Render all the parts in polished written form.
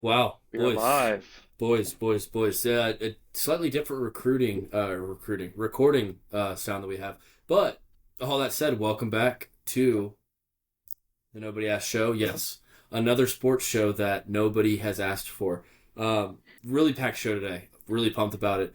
Wow, We're live. boys. A slightly different recording sound that we have. But all that said, welcome back to the Nobody Asked Show. Yes, another sports show that nobody has asked for. Really packed show today. Really pumped about it.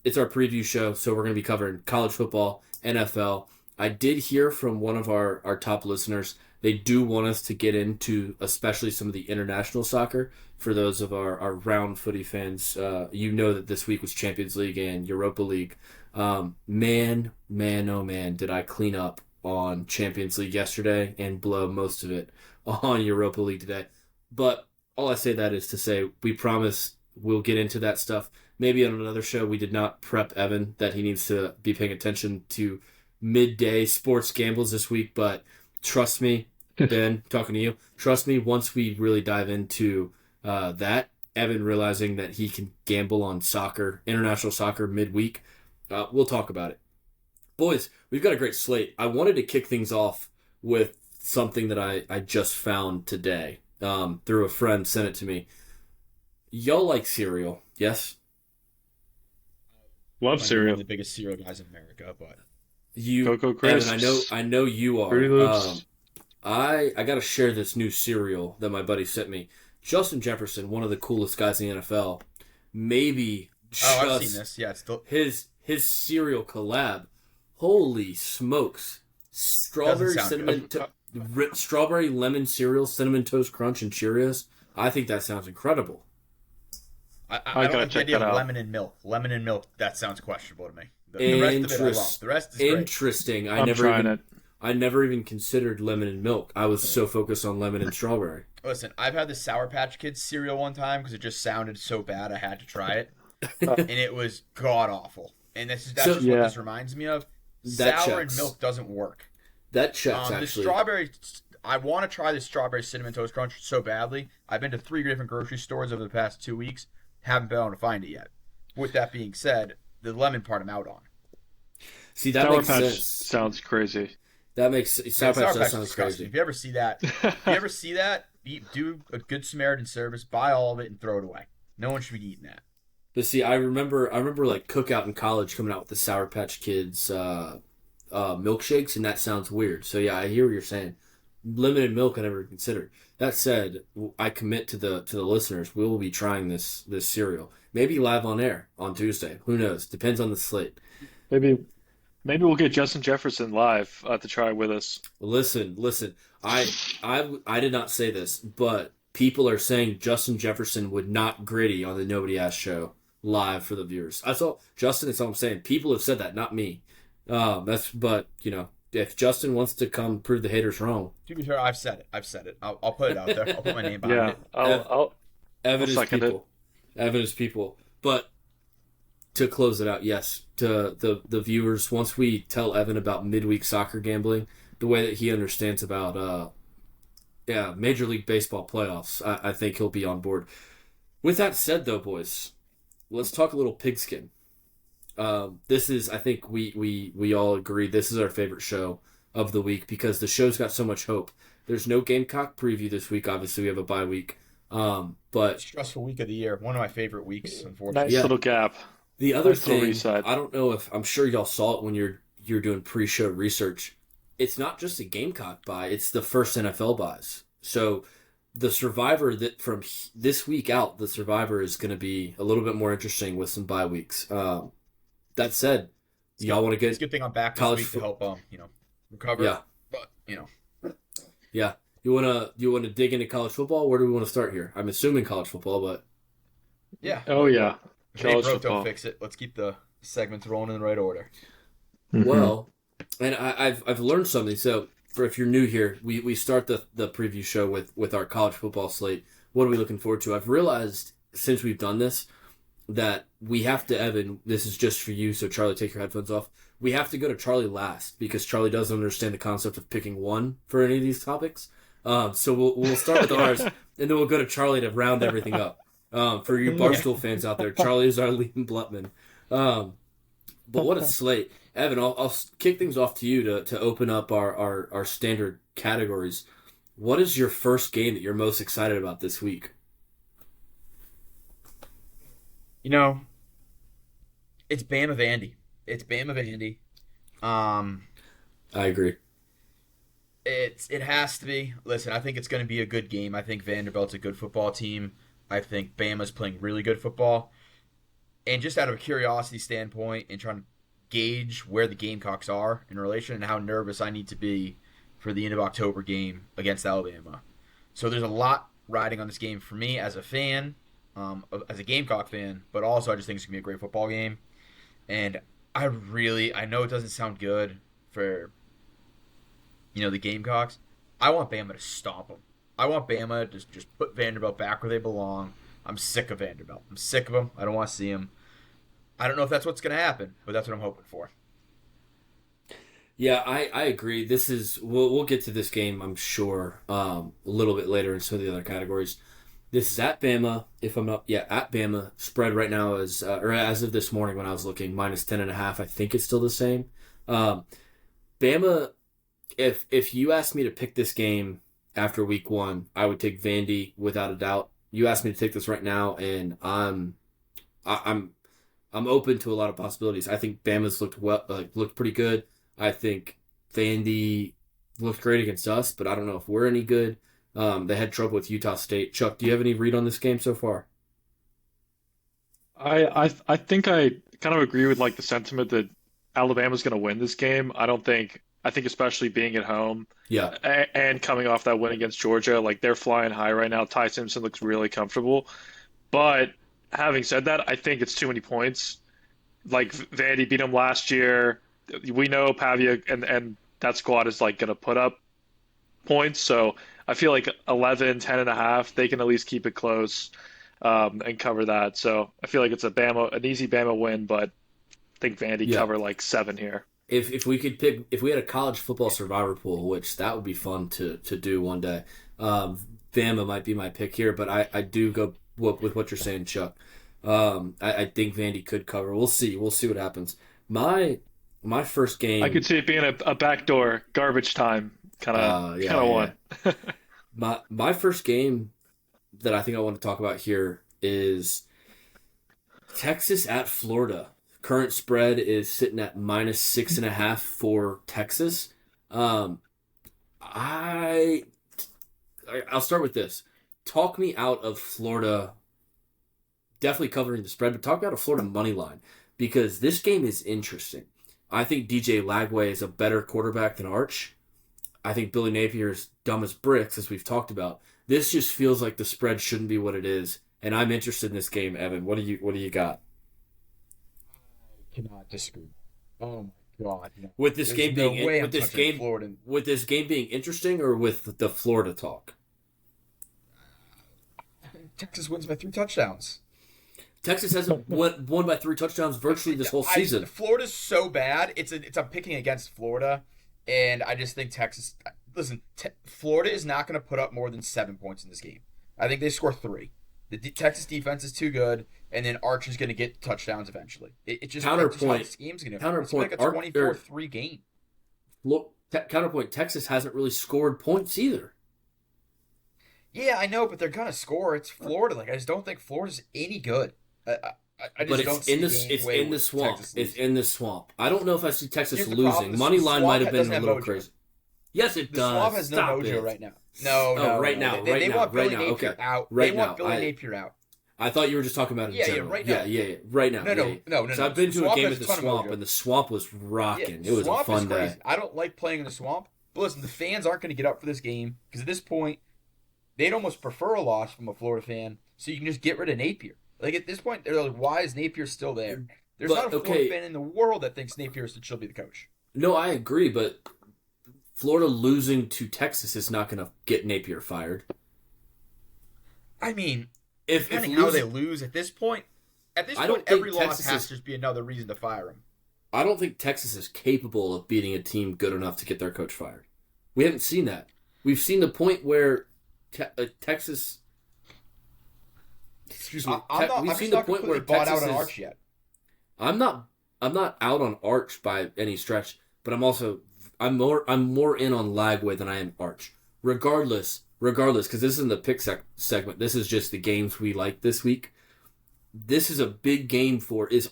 It's our preview show, so we're going to be covering college football, NFL. I did hear from one of our top listeners. They do want us to get into especially some of the international soccer. For those of our round footy fans, you know that this week was Champions League and Europa League. Oh man, did I clean up on Champions League yesterday and blow most of it on Europa League today. But all I say that is to say we promise we'll get into that stuff. Maybe on another show we did not prep Evan that he needs to be paying attention to midday sports gambles this week, but trust me, Ben, talking to you, trust me, once we really dive into that, Evan realizing that he can gamble on soccer, international soccer midweek, we'll talk about it. Boys, we've got a great slate. I wanted to kick things off with something that I just found today through a friend sent it to me. Y'all like cereal, yes? Love One cereal. of the biggest cereal guys in America, but You, Cocoa Evan, Crisps. I know you are. Fruity Loops. I got to share this new cereal that my buddy sent me. Justin Jefferson, one of the coolest guys in the NFL, maybe I've seen just this. Yeah, it's still his cereal collab. Holy smokes! doesn't Strawberry sound cinnamon, good. strawberry lemon cereal, cinnamon toast crunch, and Cheerios. I think that sounds incredible. I don't gotta like the check idea that of out. lemon and milk. Lemon and milk. That sounds questionable to me. The rest of it, I love. The rest is great. Interesting. I'm trying it. I never even considered lemon and milk. I was so focused on lemon and strawberry. Listen, I've had the Sour Patch Kids cereal one time because it just sounded so bad I had to try it, and it was god awful. And that's So- just what this reminds me of. That Sour and checks. milk doesn't work. That checks The actually. strawberry, I want to try the strawberry cinnamon toast crunch so badly. I've been to 3 different grocery stores over the past 2 weeks. Haven't been able to find it yet. With that being said, the lemon part I'm out on. See, that Sour makes Patch sense. sounds crazy. That makes Sour Patch Sour does Patch sound is disgusting. crazy. If you ever see that, do a good Samaritan service, buy all of it, and throw it away. No one should be eating that. But see, I remember like Cookout in college coming out with the Sour Patch Kids milkshakes, and that sounds weird. So yeah, I hear what you're saying. Limited milk, I never considered. That said, I commit to the listeners. We will be trying this cereal, maybe live on air on Tuesday. Who knows? Depends on the slate. Maybe we'll get Justin Jefferson live to try with us. Listen. I did not say this, but people are saying Justin Jefferson would not gritty on the Nobody Asked Show live for the viewers. I saw Justin. That's all I'm saying. People have said that, not me. But if Justin wants to come prove the haters wrong, To be fair, I've said it. I'll put it out there. I'll put my name behind Yeah, it. I'll Evan is second people. Evan is people. But to close it out, yes, to the viewers, once we tell Evan about midweek soccer gambling, the way that he understands about Major League Baseball playoffs, I think he'll be on board. With that said, though, boys, let's talk a little pigskin. This is, I think we all agree, this is our favorite show of the week because the show's got so much hope. There's no Gamecock preview this week. Obviously, we have a bye week. But Stressful week of the year. One of my favorite weeks, nice unfortunately. Yeah. little gap. the other Nice little thing, reset. I don't know if, I'm sure y'all saw it when you're doing pre-show research. It's not just a Gamecock bye, it's the first NFL buys. So the Survivor that from this week out, the Survivor is going to be a little bit more interesting with some bye weeks. That said, y'all want to It's a get good thing I'm back this college week to help recover. Yeah. But yeah. You wanna dig into college football? Where do we want to start here? I'm assuming college football, but yeah. Oh yeah, If it ain't college broke, football. don't fix it. Let's keep the segments rolling in the right order. Mhm. well, and I've learned something. So for if you're new here, we start the preview show with our college football slate. What are we looking forward to? I've realized since we've done this that we have to, Evan, this is just for you, so Charlie, take your headphones off. We have to go to Charlie last because Charlie doesn't understand the concept of picking one for any of these topics. So we'll start with ours, and then we'll go to Charlie to round everything up. For you Barstool fans out there, Charlie is our Liam Blutman. But what a slate. Evan, I'll kick things off to you to open up our standard categories. What is your first game that you're most excited about this week? You know, it's Bama Vandy. It's Bama Vandy. Um, I agree. it has to be. Listen, I think it's going to be a good game. I think Vanderbilt's a good football team. I think Bama's playing really good football. And just out of a curiosity standpoint and trying to gauge where the Gamecocks are in relation and how nervous I need to be for the end of October game against Alabama. So there's a lot riding on this game for me as a fan, as a Gamecock fan, but also I just think it's going to be a great football game. And I know it doesn't sound good for, the Gamecocks. I want Bama to stomp them. I want Bama to just put Vanderbilt back where they belong. I'm sick of Vanderbilt. I'm sick of them. I don't want to see them. I don't know if that's what's going to happen, but that's what I'm hoping for. Yeah, I agree. We'll get to this game, I'm sure, a little bit later in some of the other categories. This is at Bama. If I'm not, yeah, at Bama. Spread right now is, or as of this morning when I was looking, -10.5. I think it's still the same. Bama. If you asked me to pick this game after week one, I would take Vandy without a doubt. You asked me to take this right now, and I'm open to a lot of possibilities. I think Bama's looked pretty good. I think Vandy looked great against us, but I don't know if we're any good. They had trouble with Utah State. Chuck, do you have any read on this game so far? I think I kind of agree with like the sentiment that Alabama's going to win this game. I think especially being at home Yeah, and coming off that win against Georgia, like they're flying high right now. Ty Simpson looks really comfortable. But having said that, I think it's too many points. Like Vandy beat them last year. We know Pavia and that squad is like going to put up points. So I feel like 11, 10.5, they can at least keep it close and cover that. So I feel like it's an easy Bama win, but I think Vandy yeah. cover like 7 here. If we could pick, if we had a college football survivor pool, which that would be fun to do one day, Bama might be my pick here, but I do go with what you're saying, Chuck. I think Vandy could cover. We'll see. We'll see what happens. My first I game. could see it being a backdoor garbage time Yeah, kind of yeah. one. My first game that I think I want to talk about here is Texas at Florida. Current spread is sitting at -6.5 for Texas. Um, I I'll start with this. Talk me out of Florida. Definitely covering the spread, but talk me out of Florida money line because this game is interesting. I think DJ Lagway is a better quarterback than Arch. I think Billy Napier is dumb as bricks, as we've talked about. This just feels like the spread shouldn't be what it is, and I'm interested in this game. Evan, what do you got Cannot disagree. Oh my god, no. with this There's game no being way I'm with this touching game Florida. with this game being interesting or with the Florida talk? Texas wins by 3 touchdowns. Texas hasn't won by 3 touchdowns virtually this whole season. Florida's so bad. I'm picking against Florida, and I just think Texas. Listen, Florida is not going to put up more than 7 points in this game. I think they score 3. The Texas defense is too good, and then Archer's going to get touchdowns eventually. It just Counterpoint. This game's going to Counterpoint. It's like a 24-3 game. Look, counterpoint. Texas hasn't really scored points either. Yeah, I know, but they're going to score. It's Florida. Like I just don't think Florida's any good. I But just don't see it's way in the with swamp. Texas It's losing. in the swamp. I don't know if I see Texas Here's the losing. problem. Money The line swamp might have been doesn't a have little mojo. crazy. Yes, it The does. Swamp has no Stop mojo it. right now. No, Oh, no, right no. now, They want Billy right now. Napier Okay, out. right They now. want Billy Napier out. I thought you were just talking about it in Yeah, general. right now. Yeah. Right now. No, no, yeah. no. So I've been The to a Swamp game has at the a ton of swamp, mojo. and the swamp was rocking. It was a Swamp fun is crazy. day. I don't like playing in the Swamp. But listen, the fans aren't going to get up for this game because at this point, they'd almost prefer a loss from a Florida fan, so you can just get rid of Napier. Like at this point, they're like, why is Napier still there? There's not a Florida fan in the world that thinks Napier should still be the coach. No, I agree, but Florida losing to Texas is not going to get Napier fired. I mean, If depending how they losing, lose at this point, I don't think every loss Texas has is- to just be another reason to fire him. I don't think Texas is capable of beating a team good enough to get their coach fired. We haven't seen that. We've seen the point where Texas. Excuse me. I'm We've just seen the not point where completely bought Texas out on is. Arch yet. I'm not. I'm not out on Arch by any stretch, but I'm more in on Lagway than I am Arch. Regardless, because this isn't the pick segment. This is just the games we like this week. this is a big game for is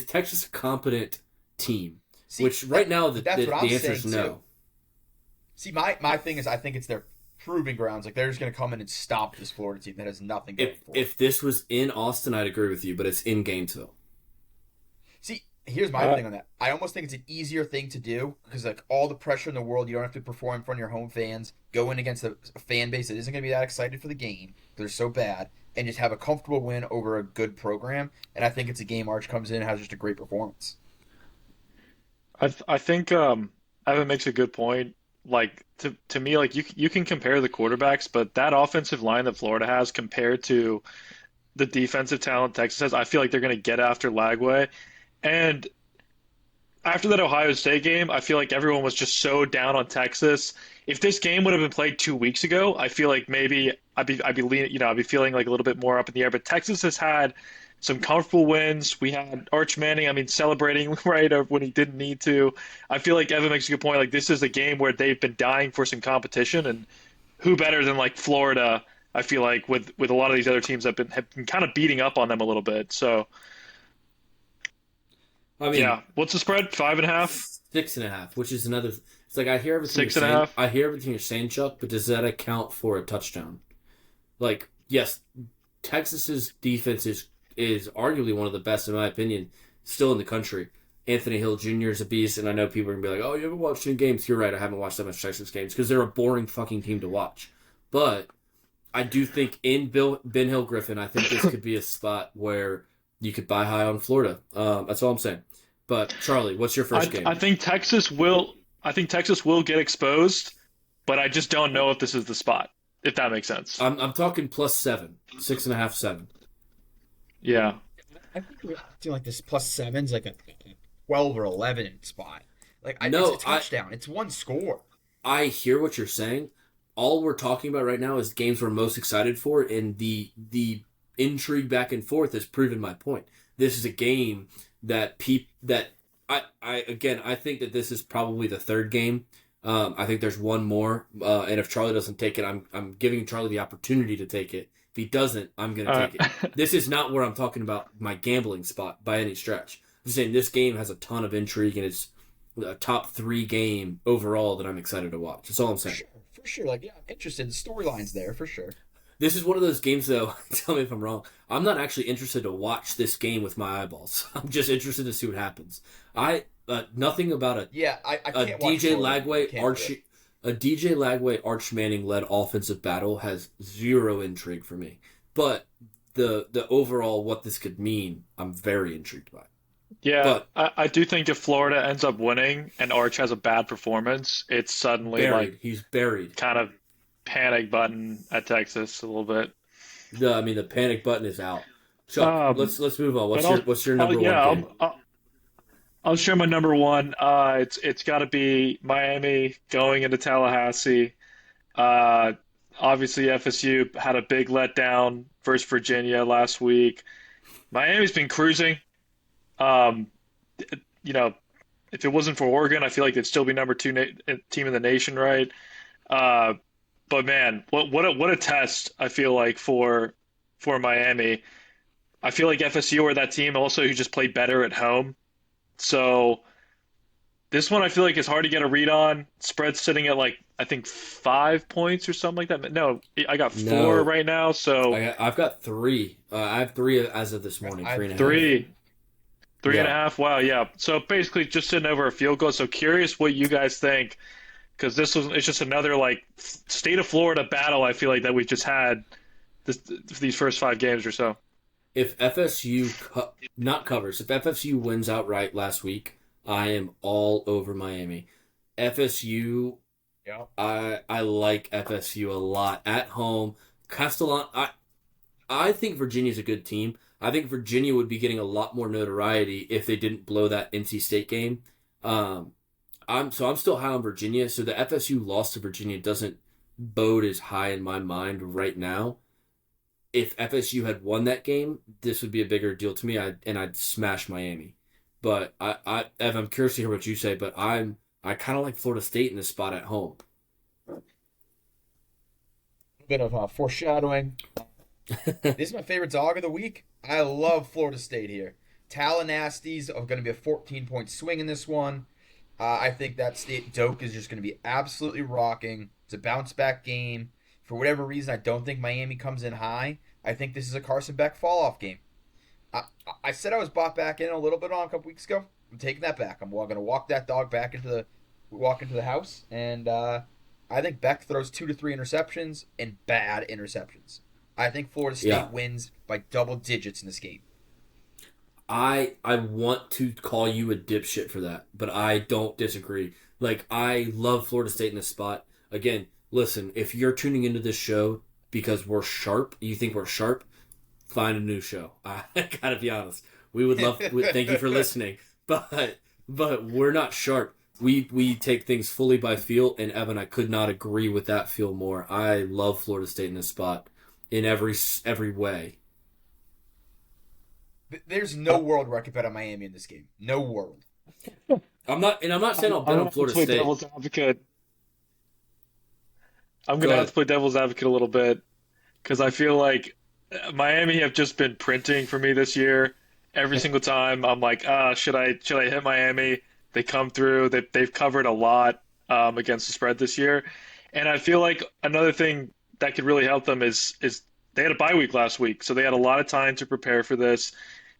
Texas a competent team? See, Which right now that's what I'm the answer saying is too. no. See, my thing is, I think it's their proving grounds. Like they're just going to come in and stop this Florida team that has nothing going for it. If this was in Austin, I'd agree with you, but it's in Gainesville. See, here's my thing on that. I almost think it's an easier thing to do because like all the pressure in the world, you don't have to perform in front of your home fans, go in against a fan base that isn't going to be that excited for the game. They're so bad, and just have a comfortable win over a good program. And I think it's a game Arch comes in and has just a great performance. I think Evan makes a good point. Like to me, like you can compare the quarterbacks, but that offensive line that Florida has compared to the defensive talent Texas has, I feel like they're going to get after Lagway. And after that Ohio State game, I feel like everyone was just so down on Texas. If this game would have been played 2 weeks ago, I feel like maybe I'd be feeling like a little bit more up in the air. But Texas has had some comfortable wins. We had Arch Manning, I mean, celebrating right when he didn't need to. I feel like Evan makes a good point. Like this is a game where they've been dying for some competition, and who better than like Florida? I feel like with a lot of these other teams have been kind of beating up on them a little bit. So I mean, yeah, what's the spread? 5.5, 6.5, which is another. It's like I hear everything six you're and a saying. half. I hear everything you're saying, Chuck, but does that account for a touchdown? Like, yes, Texas's defense is arguably one of the best in my opinion, still in the country. Anthony Hill Jr. is a beast, and I know people are gonna be like, "Oh, you haven't watched any games?" You're right. I haven't watched that much Texas games because they're a boring fucking team to watch. But I do think in Ben Hill Griffin, I think this could be a spot where you could buy high on Florida. That's all I'm saying. But Charlie, what's your first game? I think Texas will. I think Texas will get exposed, but I just don't know if this is the spot. If that makes sense. I'm talking +7, 6.5, 7. Yeah. I think we're doing like this +7's like a 12 or 11 spot. Like No, it's a touchdown. It's one score. I hear what you're saying. All we're talking about right now is games we're most excited for, and the intrigue back and forth has proven my point. This is a game that I think that this is probably the third game. I think there's one more, and if Charlie doesn't take it, I'm giving Charlie the opportunity to take it. If he doesn't, I'm going to take it. This is not where I'm talking about my gambling spot by any stretch. I'm just saying this game has a ton of intrigue, and it's a top 3 game overall that I'm excited to watch. That's all I'm saying. For sure. Like, yeah, I'm interested. The storyline's there, for sure. This is one of those games, though, tell me if I'm wrong, I'm not actually interested to watch this game with my eyeballs. I'm just interested to see what happens. Nothing about a I a can't watch DJ Florida. Lagway Can't Arch do it. a DJ Lagway Arch Manning led offensive battle has zero intrigue for me. But the overall what this could mean, I'm very intrigued by. Yeah, But I do think if Florida ends up winning and Arch has a bad performance, it's suddenly like he's buried. kind of panic button at Texas a little bit. The panic button is out. Chuck, Um, let's move on. but What's your number one yeah, game? I'll share my number one. It's got to be Miami going into Tallahassee. Uh, Obviously FSU had a big letdown versus Virginia last week. Miami's been cruising. Um, you know, if it wasn't for Oregon, I feel like they'd still be number two team in the nation, right? Uh, but man, what a test I feel like for Miami. I feel like FSU are that team also who just played better at home. So this one I feel like is hard to get a read on. Spread's sitting at like I think 5 points or something like that. No, I got four No, right now. So I've got 3. I have 3 as of this morning. I 3.5. three, three and a Yeah. half. Wow, yeah. So basically just sitting over a field goal. So curious what you guys think because it's just another like state of Florida battle. I feel like that we've just had these first 5 games or so. If not covers, if FSU wins outright last week, I am all over Miami. FSU, Yeah. I like FSU a lot at home. Castellan, I think Virginia's a good team. I think Virginia would be getting a lot more notoriety if they didn't blow that NC State game. I'm still high on Virginia. So the FSU loss to Virginia doesn't bode as high in my mind right now. If FSU had won that game, this would be a bigger deal to me. I'd smash Miami. But Ev, I'm curious to hear what you say. But I kind of like Florida State in this spot at home. A bit of foreshadowing. This is my favorite dog of the week. I love Florida State here. Tallahassee are going to be a 14-point swing in this one. I think that State Doak is just going to be absolutely rocking. It's a bounce back game. For whatever reason, I don't think Miami comes in high. I think this is a Carson Beck fall off game. I said I was bought back in a little bit on a couple weeks ago. I'm taking that back. I'm going to walk that dog back into the house, and I think Beck throws 2 to 3 interceptions and bad interceptions. I think Florida State Yeah. wins by double digits in this game. I want to call you a dipshit for that, but I don't disagree. Like, I love Florida State in this spot. Again, listen, if you're tuning into this show because we're sharp, you think we're sharp, find a new show. I gotta be honest. We would love. Thank you for listening, but we're not sharp. We take things fully by feel, and Evan, I could not agree with that feel more. I love Florida State in this spot in every way. There's no world where I could bet on Miami in this game. No world. I'm not saying I'll bet I'm on gonna have to Florida play State. devil's advocate. I'm Go gonna have ahead. to play devil's advocate a little bit because I feel like Miami have just been printing for me this year. Every single time I'm like, should I hit Miami? They come through. They've covered a lot against the spread this year, and I feel like another thing that could really help them is they had a bye week last week, so they had a lot of time to prepare for this.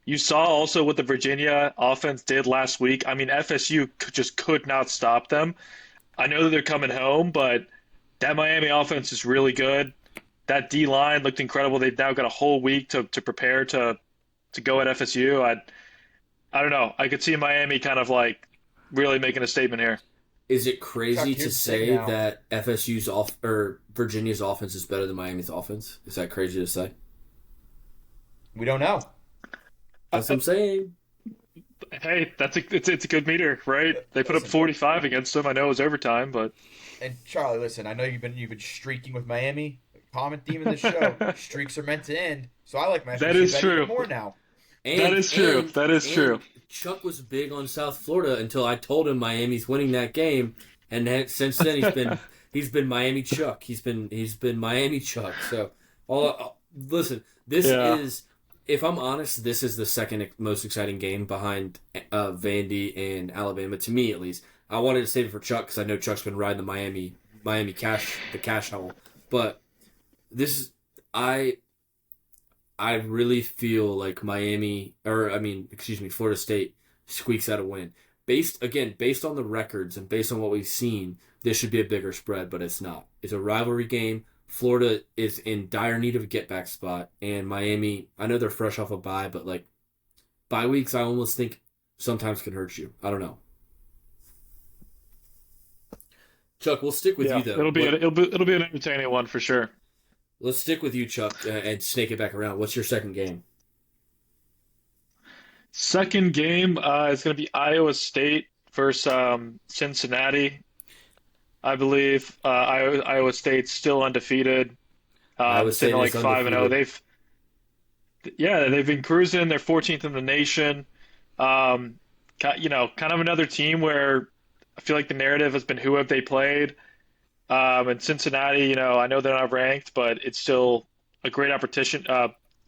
You saw also what the Virginia offense did last week. I mean, FSU just could not stop them. I know that they're coming home, but that Miami offense is really good. That D line looked incredible. They've now got a whole week to prepare to go at FSU. I don't know. I could see Miami kind of like really making a statement here. Is it Chuck, crazy to here's the thing say now. that FSU's off or Virginia's offense is better than Miami's offense? Is that crazy to say? We don't know. That's what I'm saying. Hey, it's a good meter, right? They put up Listen, 45 against them. I know it was overtime, but and Charlie, listen. I know you've been streaking with Miami. Common theme in the show: that streaks are meant to end. So I like my FSU is bet even true. more now. And Is true. and That is true. and Chuck was big on South Florida until I told him Miami's winning that game, and then, since then he's been Miami Chuck. He's been Miami Chuck. So listen, this Yeah. is, if I'm honest, this is the second most exciting game behind Vandy and Alabama, to me at least. I wanted to save it for Chuck because I know Chuck's been riding the Miami cash hole, but this is I. I really feel like Florida State squeaks out a win. Based on the records and based on what we've seen, this should be a bigger spread, but it's not. It's a rivalry game. Florida is in dire need of a get back spot, and Miami, I know they're fresh off a bye, but like bye weeks, I almost think sometimes can hurt you. I don't know. Chuck, we'll stick with Yeah, you though. it'll be an entertaining one for sure. Let's stick with you, Chuck, and snake it back around. What's your second game? Second game is going to be Iowa State versus Cincinnati. I believe Iowa State's still undefeated, Iowa sitting State at is like 5-0. undefeated. They've been cruising. They're 14th in the nation. Kind of another team where I feel like the narrative has been who have they played. And Cincinnati, I know they're not ranked, but it's still a great competition.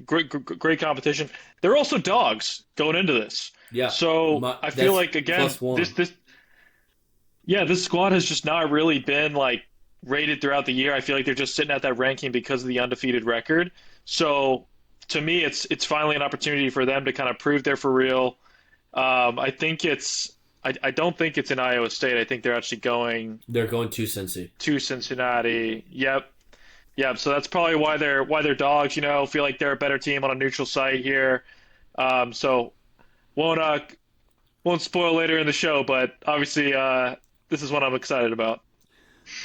Great competition. They're also dogs going into this, Yeah, so I feel that's like again +1. this squad has just not really been like rated throughout the year. I feel like they're just sitting at that ranking because of the undefeated record. So to me, it's finally an opportunity for them to kind of prove they're for real. I think I don't think it's in Iowa State. I think they're actually going They're going to Cincy. to Cincinnati. Yep. Yep. So that's probably why they're dogs, feel like they're a better team on a neutral site here. So won't uh won't spoil later in the show, but obviously this is what I'm excited about.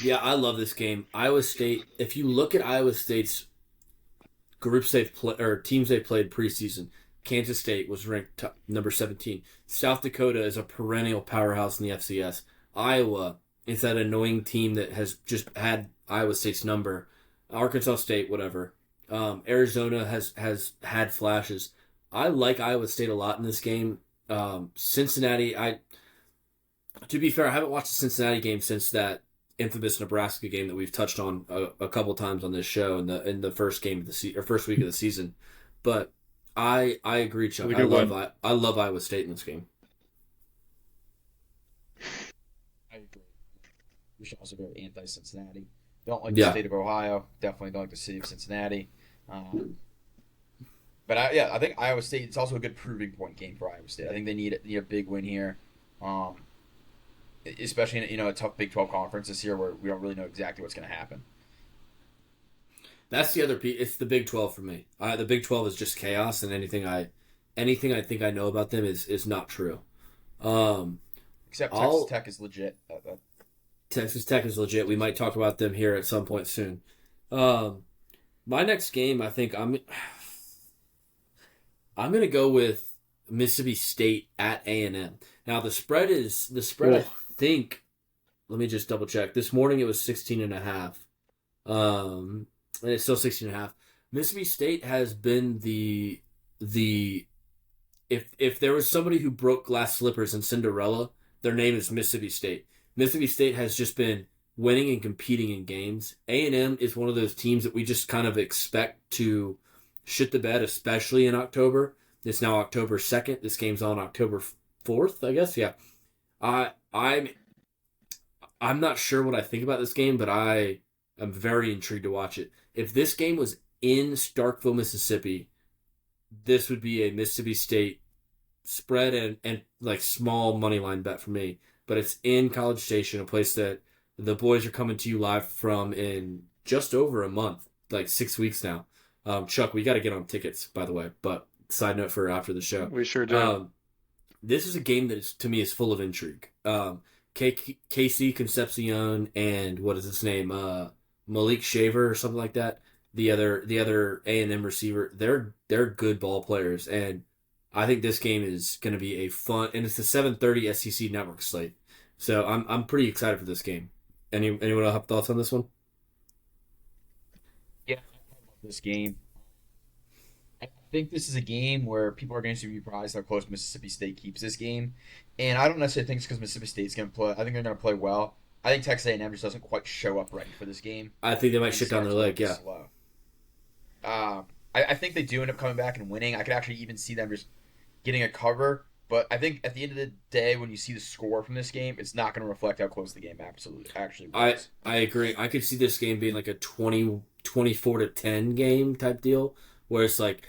Yeah, I love this game. Iowa State. If you look at Iowa State's groups they've played or teams they played preseason, Kansas State was ranked number 17. South Dakota is a perennial powerhouse in the FCS. Iowa is that annoying team that has just had Iowa State's number. Arkansas State, whatever. Arizona has had flashes. I like Iowa State a lot in this game. Cincinnati, to be fair, I haven't watched the Cincinnati game since that infamous Nebraska game that we've touched on a couple times on this show in the first game of the or first week of the season. But I agree, Chuck. I love Iowa State in this game. I agree. We should also go anti-Cincinnati. Don't like the state of Ohio. Definitely don't like the city of Cincinnati. But I think Iowa State. It's also a good proving point game for Iowa State. I think they need a big win here, especially in a tough Big 12 conference this year where we don't really know exactly what's going to happen. That's the other piece. It's the Big 12 for me. The Big 12 is just chaos, and anything I think I know about them is not true. Except Texas Tech is legit. Texas Tech is legit. We might talk about them here at some point soon. My next game, I think I'm going to go with Mississippi State at A&M. Now the spread I think, let me just double check. This morning it was 16.5. And it's still 16.5. Mississippi State has been the if there was somebody who broke glass slippers in Cinderella, their name is Mississippi State. Mississippi State has just been winning and competing in games. A&M is one of those teams that we just kind of expect to shit the bed, especially in October. It's now October 2nd. This game's on October 4th, I guess. Yeah. I'm not sure what I think about this game, but I am very intrigued to watch it. If this game was in Starkville, Mississippi, this would be a Mississippi State spread and like small money line bet for me. But it's in College Station, a place that the boys are coming to you live from in just over a month, like 6 weeks now. Chuck, we got to get on tickets, by the way. But side note for after the show. We sure do. This is a game that is, to me, is full of intrigue. Casey Concepcion and what is his name? Malik Shaver or something like that. The other A&M receiver. They're good ball players, and I think this game is going to be a fun. And it's the 7:30 SEC network slate, so I'm pretty excited for this game. Anyone else have thoughts on this one? Yeah, I love this game. I think this is a game where people are going to be surprised how close Mississippi State keeps this game, and I don't necessarily think it's because Mississippi State's going to play. I think they're going to play well. I think Texas A&M just doesn't quite show up ready for this game. I think they might shut down their leg. Yeah. Slow. I think they do end up coming back and winning. I could actually even see them just getting a cover. But I think at the end of the day, when you see the score from this game, it's not going to reflect how close the game actually was. I agree. I could see this game being like a 24-10 game type deal, where it's like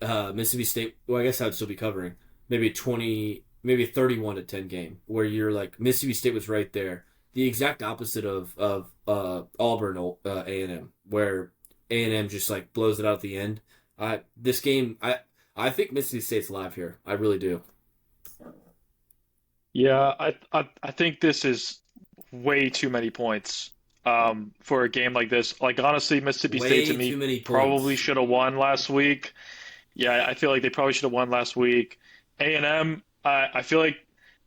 Mississippi State. Well, I guess I would still be covering maybe 31-10 game, where you're like Mississippi State was right there. The exact opposite of Auburn A&M, where A&M just like blows it out at the end. This game, I think Mississippi State's live here. I really do. Yeah, I think this is way too many points for a game like this. Like honestly, Mississippi State to me probably should have won last week. Yeah, I feel like they probably should have won last week. A&M, I feel like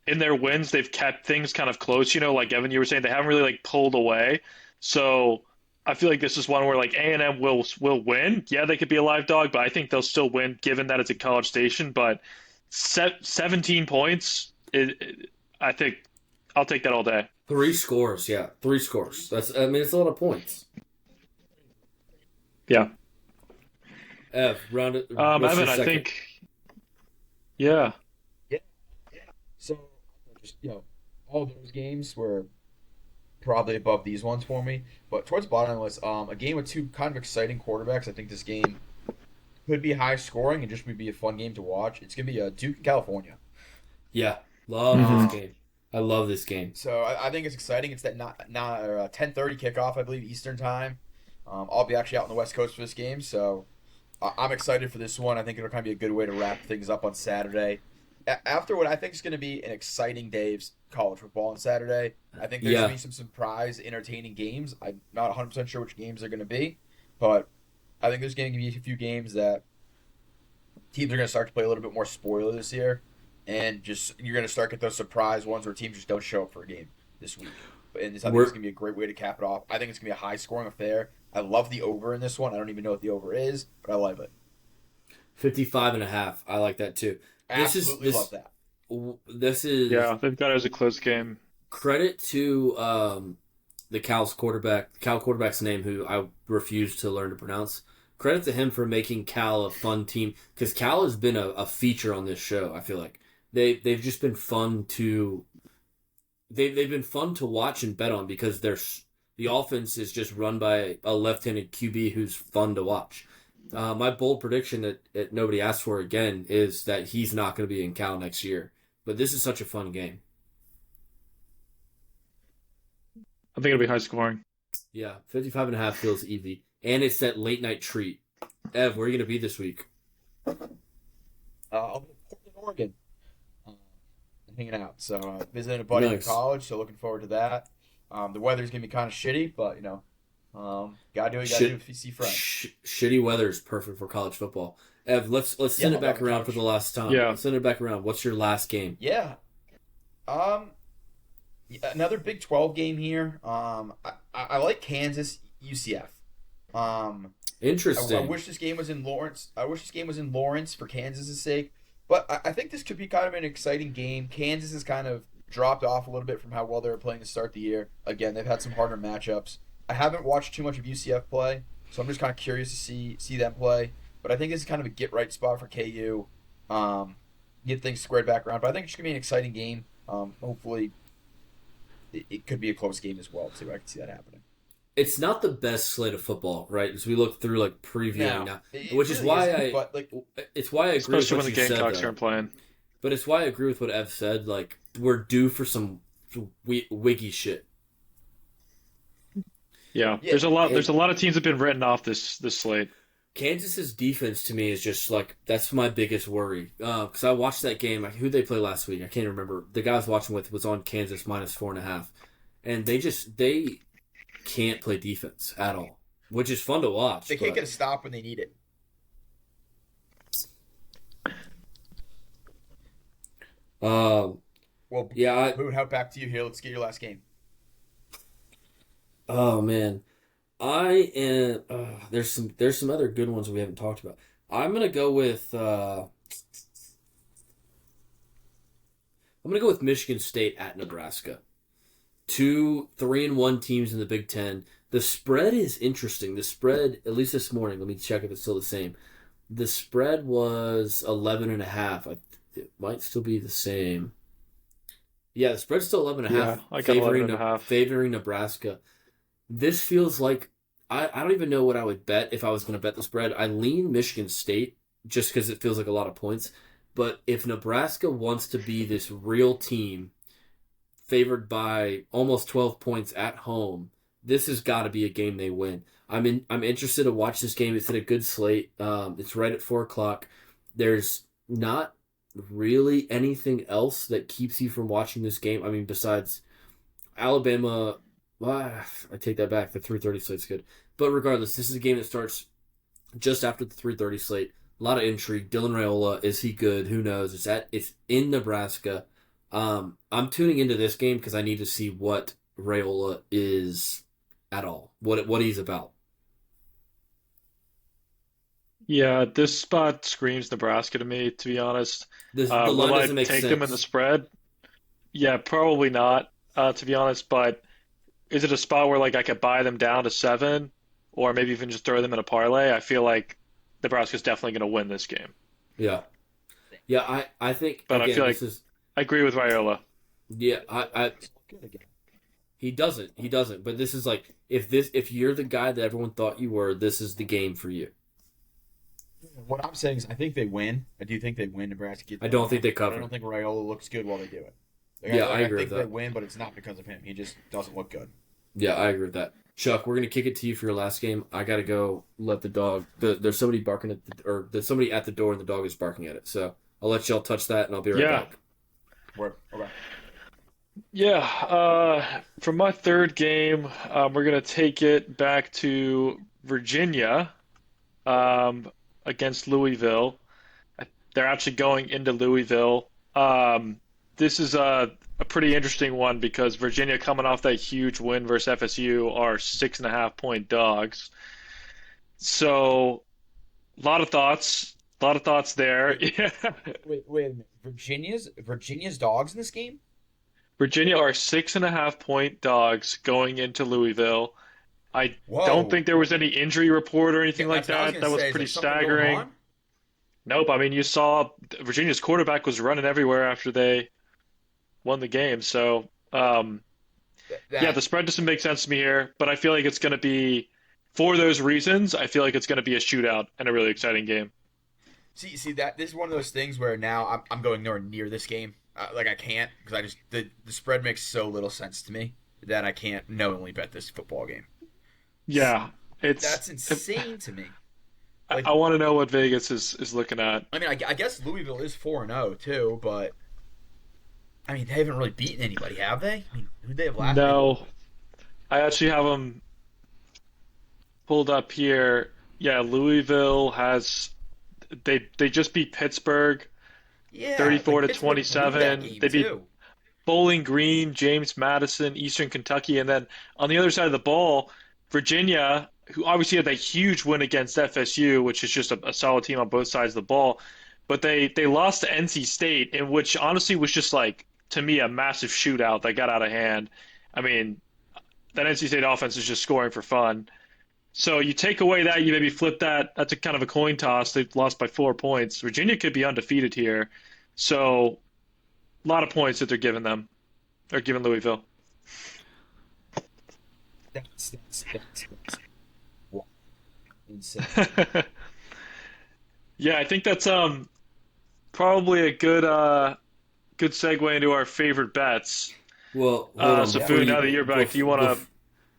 in their wins they've kept things kind of close. Like Evan, you were saying, they haven't really like pulled away. So I feel like this is one where like A&M will win. Yeah, they could be a live dog, but I think they'll still win given that it's a College Station. But 17 points. I think I'll take that all day. 3 scores, yeah. 3 scores. It's a lot of points. Yeah. Round it. Evan, I think. Yeah. Yeah. So, just all those games were probably above these ones for me. But towards the bottom of the list, a game with 2 kind of exciting quarterbacks. I think this game could be high scoring and just would be a fun game to watch. It's gonna be Duke, California. Yeah. Love this game. I love this game. So I think it's exciting. It's that not 10:30 kickoff, I believe, Eastern time. I'll be actually out on the West Coast for this game, so I'm excited for this one. I think it'll kind of be a good way to wrap things up on Saturday. After what I think is going to be an exciting day of college football on Saturday, I think there's going to be some surprise, entertaining games. I'm not 100% sure which games they're going to be, but I think there's going to be a few games that teams are going to start to play a little bit more spoiler this year. And just you're going to start get those surprise ones where teams just don't show up for a game this week. And I think it's going to be a great way to cap it off. I think it's going to be a high-scoring affair. I love the over in this one. I don't even know what the over is, but I love it. 55.5. I like that too. Absolutely love that. This is they've got it as a close game. Credit to the Cal quarterback's name, who I refuse to learn to pronounce. Credit to him for making Cal a fun team because Cal has been a feature on this show. I feel like they've just been fun to they've been fun to watch and bet on because the offense is just run by a left-handed QB who's fun to watch. My bold prediction that nobody asked for again is that he's not going to be in Cal next year. But this is such a fun game. I think it'll be high scoring. Yeah, 55.5 feels easy. And it's that late night treat. Ev, where are you going to be this week? I'll be in Portland, Oregon, uh, hanging out. So visiting a buddy in Nice. college, so looking forward to that. The weather's gonna be kind of shitty, but gotta do what you gotta do Shit, if you see friends. shitty weather is perfect for college football. Ev, let's Yeah, send it I'll be on back the around for couch. the last time. Yeah. Let's send it back around. What's your last game? Yeah. Um, Another Big 12 game here. I like Kansas UCF. I Interesting. wish this game was in Lawrence. I wish this game was in Lawrence for Kansas' sake. But I think this could be kind of an exciting game. Kansas has kind of dropped off a little bit from how well they were playing to start the year. Again, they've had some harder matchups. I haven't watched too much of UCF play, so I'm just kind of curious to see them play. But I think this is kind of a get right spot for KU. Get things squared back around. But I think it's gonna be an exciting game. Hopefully, it could be a close game as well too. I can see that happening. It's not the best slate of football, right? As we look through like previewing now, which is really why isn't, but it's why I agree with Especially what when the you said, Gamecocks though. aren't playing. But it's why I agree with what Ev said. Like we're due for some wiggy shit. Yeah, yeah, there's a lot of teams that have been written off this slate. Kansas's defense to me is just like that's my biggest worry. Because I watched that game. Who they play last week? I can't remember. The guy I was watching with was on Kansas -4.5, and they can't play defense at all, which is fun to watch. they can't but get a stop when they need it. um, Well, yeah. Boone, how back to you here. Let's get your last game. Oh man, I am. There's some other good ones we haven't talked about. I'm gonna go with Michigan State at Nebraska. Two 3-1 teams in the Big Ten. The spread is interesting. The spread, at least this morning, let me check if it's still the same. The spread was 11.5. It might still be the same. Yeah, the spread's still 11.5, Yeah, I got 11.5. favoring Nebraska. This feels like I don't even know what I would bet if I was going to bet the spread. I lean Michigan State just because it feels like a lot of points. But if Nebraska wants to be this real team favored by almost 12 points at home, this has got to be a game they win. I'm interested to watch this game. It's at a good slate. It's right at 4 o'clock. There's not really anything else that keeps you from watching this game. I mean, besides Alabama. Well, I take that back. The 3:30 slate's good. But regardless, this is a game that starts just after the 3:30 slate. A lot of intrigue. Dylan Raiola, is he good? Who knows? It's in Nebraska. I'm tuning into this game because I need to see what Raiola is at all. What he's about. Yeah, this spot screams Nebraska to me, to be honest. The line Will I doesn't make take them in the sense. spread? Yeah, probably not, to be honest. But is it a spot where like I could buy them down to 7, or maybe even just throw them in a parlay? I feel like Nebraska's definitely going to win this game. Yeah. Yeah, I think But I again feel this like is I agree with Raiola. yeah, I Good again. he doesn't. But this is like if you're the guy that everyone thought you were, this is the game for you. What I'm saying is, I think they win. I do think they win. Nebraska gets I don't think they but I cover. don't think Raiola looks good while they do it. Yeah, I agree think with they that. win, but it's not because of him. He just doesn't look good. Yeah, I agree with that. Chuck, we're gonna kick it to you for your last game. I gotta go let the dog. There's somebody barking or there's somebody at the door and the dog is barking at it. So I'll let y'all touch that and I'll be right Yeah. back. Okay. Yeah, for my third game, we're going to take it back to Virginia against Louisville. They're actually going into Louisville. This is a pretty interesting one because Virginia, coming off that huge win versus FSU, are 6.5 point dogs. So, a lot of thoughts there. Yeah. Wait a minute. Virginia's dogs in this game? Virginia are 6.5 point dogs going into Louisville. I don't Whoa. think there was any injury report or anything like That's what I was that. gonna That was say. Is there pretty something going staggering. on? Nope. I mean, you saw Virginia's quarterback was running everywhere after they won the game. So, yeah, That the spread doesn't make sense to me here, but I feel like it's going to be, for those reasons, I feel like it's going to be a shootout and a really exciting game. see that this is one of those things where now I'm going nowhere near this game. Like I can't because I just the spread makes so little sense to me that I can't knowingly bet this football game. Yeah, it's. That's insane to me. I Like want to know what Vegas is looking at. I mean, I guess Louisville is 4-0 too, but I mean they haven't really beaten anybody, have they? I mean, who did they have last week? No, I actually have them pulled up here. Yeah, Louisville has they just beat Pittsburgh Yeah, 34 like to Pittsburgh blew that 27. game They beat too. Bowling Green, James Madison, Eastern Kentucky, and then on the other side of the ball, Virginia, who obviously had that huge win against FSU, which is just a solid team on both sides of the ball, but they lost to NC State, in which honestly was just like to me a massive shootout that got out of hand. I mean, that NC State offense is just scoring for fun. So you take away that, you maybe flip that. That's a kind of a coin toss. They've lost by 4 points. Virginia could be undefeated here. So a lot of points that they're giving them, or giving Louisville. That's wow, insane. Yeah, I think that's probably a good segue into our favorite bets. Well, hold on So Yeah. before Food, now you that you're back, do you want to?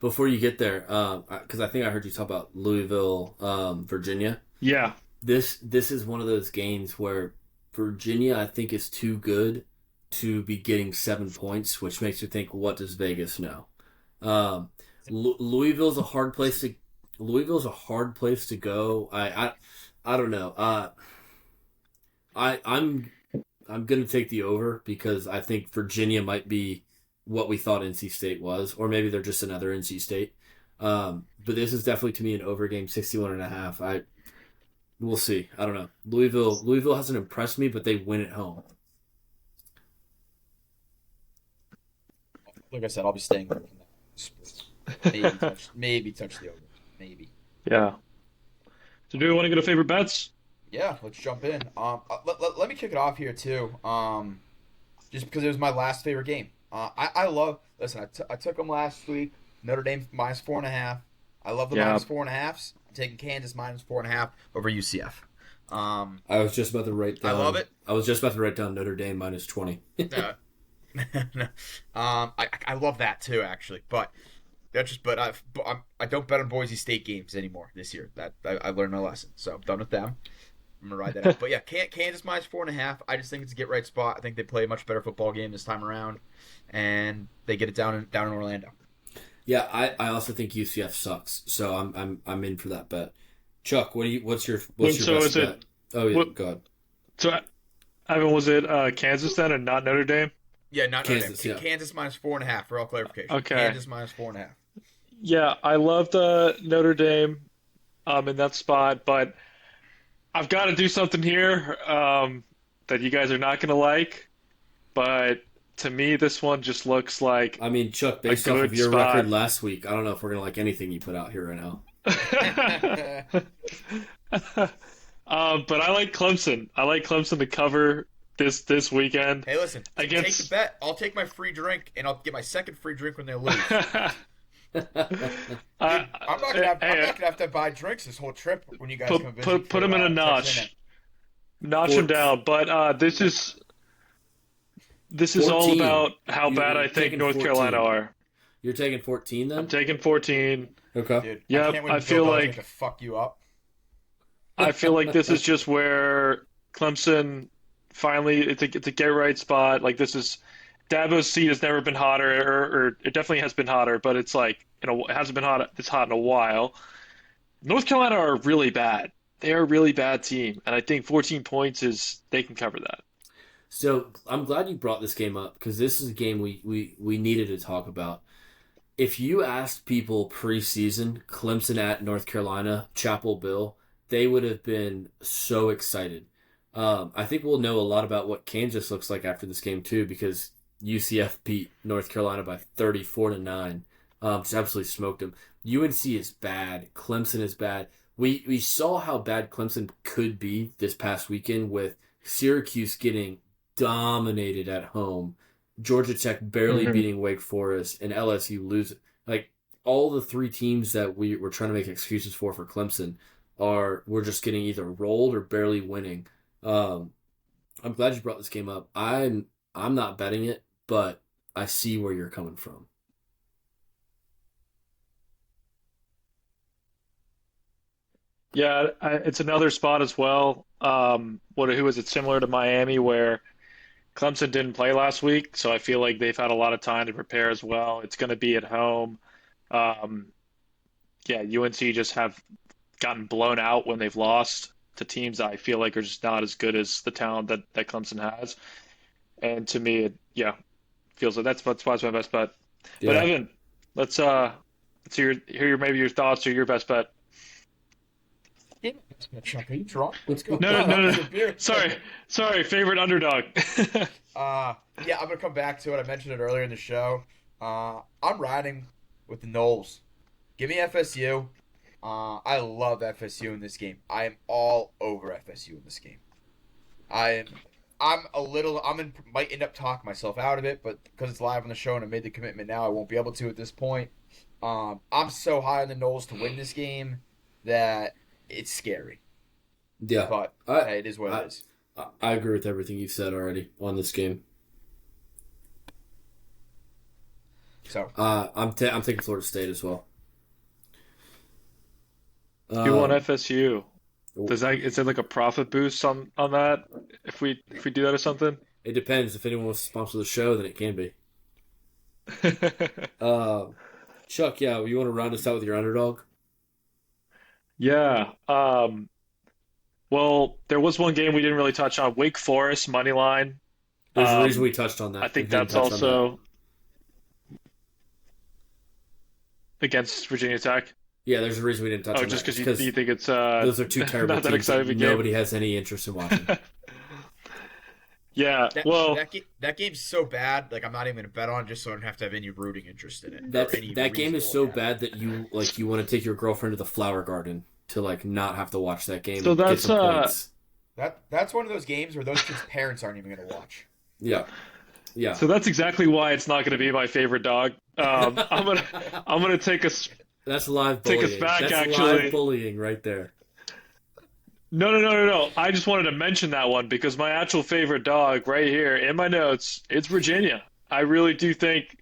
before you get there, because I think I heard you talk about Louisville, Virginia. Yeah, This is one of those games where Virginia, I think, is too good to be getting 7 points, which makes you think, what does Vegas know? Um, Louisville's a hard place to go. I don't know. I'm gonna take the over because I think Virginia might be what we thought NC State was, or maybe they're just another NC State. But this is definitely to me an over game, 61.5. We'll see. I don't know. Louisville hasn't impressed me, but they win at home. Like I said, I'll be staying away from that. Maybe touch the over. Maybe. yeah. So do we want to go to favorite bets? Yeah, let's jump in. Let me kick it off here too. Just because it was my last favorite game. I love. Listen, I took them last week. Notre Dame -4.5. I love the Yeah. -4.5s. I'm taking Kansas -4.5 over UCF. I was just about to write I down. love it. I was just about to write down Notre Dame -20. Uh, I love that too, actually. But that's just. I don't bet on Boise State games anymore this year. That I learned my lesson, so I'm done with them. I'm gonna ride that out. But yeah, Kansas -4.5. I just think it's a get right spot. I think they play a much better football game this time around, and they get it down in Orlando. Yeah, I also think UCF sucks, so I'm in for that bet. Chuck, what's your So best is bet? it Oh yeah, what? go ahead. So Evan, was it Kansas then, and not Notre Dame? Yeah, not Notre Dame. Kansas, yeah. Kansas -4.5 for all clarification. Okay. Kansas -4.5. Yeah, I love the Notre Dame in that spot, but I've got to do something here that you guys are not going to like. But to me, this one just looks like I mean, Chuck, a based off of good your record spot. last week, I don't know if we're gonna like anything you put out here right now. But I like Clemson. I like Clemson to cover this weekend Hey, listen. Take the against. bet. I'll take my free drink, and I'll get my second free drink when they lose. I, I'm not gonna have. I'm hey, not gonna have to buy drinks this whole trip when you guys come visit. put them in a notch, notch them Four- down. But this is all 14. about how bad You're I think taking North 14. Carolina are. You're taking 14 I'm then? taking 14. Okay. Dude, Yep, I can't wait I until feel Belichick like to fuck you up. I feel like this is just where Clemson finally it's a get right spot. Like this is Dabo's seat has never been hotter, or it definitely has been hotter, but it's like it hasn't been hot this hot in a while. North Carolina are really bad. They are a really bad team, and I think 14 points is they can cover that. So I'm glad you brought this game up because this is a game we needed to talk about. If you asked people preseason, Clemson at North Carolina, Chapel Bill, they would have been so excited. I think we'll know a lot about what Kansas looks like after this game too, because UCF beat North Carolina by 34-9. Just absolutely smoked them. UNC is bad. Clemson is bad. We saw how bad Clemson could be this past weekend with Syracuse getting dominated at home, Georgia Tech barely Hmm. beating Wake Forest, and LSU losing. Like all the three teams that we were trying to make excuses for Clemson are we're just getting either rolled or barely winning. Um, I'm glad you brought this game up. I'm not betting it, but I see where you're coming from. Yeah, it's another spot as well. Who is it similar to Miami where Clemson didn't play last week, so I feel like they've had a lot of time to prepare as well. It's going to be at home. Um, yeah, UNC just have gotten blown out when they've lost to teams that I feel like are just not as good as the talent that Clemson has. And to me, yeah, feels like that's why it's my best bet. But Yeah. Evan, let's hear maybe your thoughts or your best bet. Yeah, Chuck, are you drunk? What's going No, no, on? How no, was no. your beer? Sorry, favorite underdog. Yeah, I'm gonna come back to it. I mentioned it earlier in the show. I'm riding with the Knowles. Give me FSU. I love FSU in this game. I am all over FSU in this game. I am. Might end up talking myself out of it, but because it's live on the show and I made the commitment now, I won't be able to at this point. I'm so high on the Knowles to win this game that it's scary, Yeah. but I hey, it is what I it is. I agree with everything you've said already on this game. So I'm taking Florida State as well. You want Um, FSU? Does that is there like a profit boost on that if we do that or something? it depends. If anyone wants to sponsor the show, then it can be. Uh, Chuck, yeah, you want to round us out with your underdog? Yeah. Well, there was one game we didn't really touch on. Wake Forest money line. There's a reason we Um, touched on I that. We think didn't that's touch on that. also against Virginia Tech. Yeah, there's a reason we didn't touch Oh, on just that. It's because you because think it's those are two terrible not that teams exciting that of a game. nobody has any interest in watching. Yeah. Well, that game's so bad. Like I'm not even gonna bet on it just so I don't have to have any rooting interest in it or any That game reason to is look so at it. bad that you want to take your girlfriend to the flower garden to like not have to watch that game so and get that's some points. That's one of those games where those kids' parents aren't even gonna watch. Yeah, yeah. so that's exactly why it's not going to be my favorite dog. I'm gonna That's live take us bullying. back That's live actually. bullying right there. No, no, no, no, no. I just wanted to mention that one because my actual favorite dog right here in my notes, it's Virginia. I really do think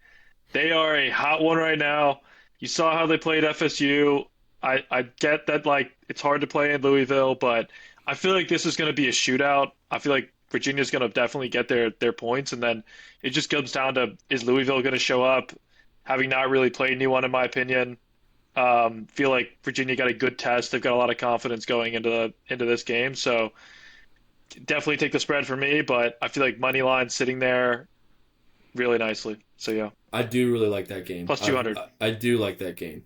they are a hot one right now. You saw how they played FSU. I get that like it's hard to play in Louisville, but I feel like this is going to be a shootout. I feel like Virginia's going to definitely get their points, and then it just comes down to is Louisville going to show up, having not really played anyone in my opinion. Feel like Virginia got a good test. They've got a lot of confidence going into this game, so definitely take the spread for me. But I feel like money line sitting there really nicely. So yeah, I do really like that game. plus 200. I do like that game.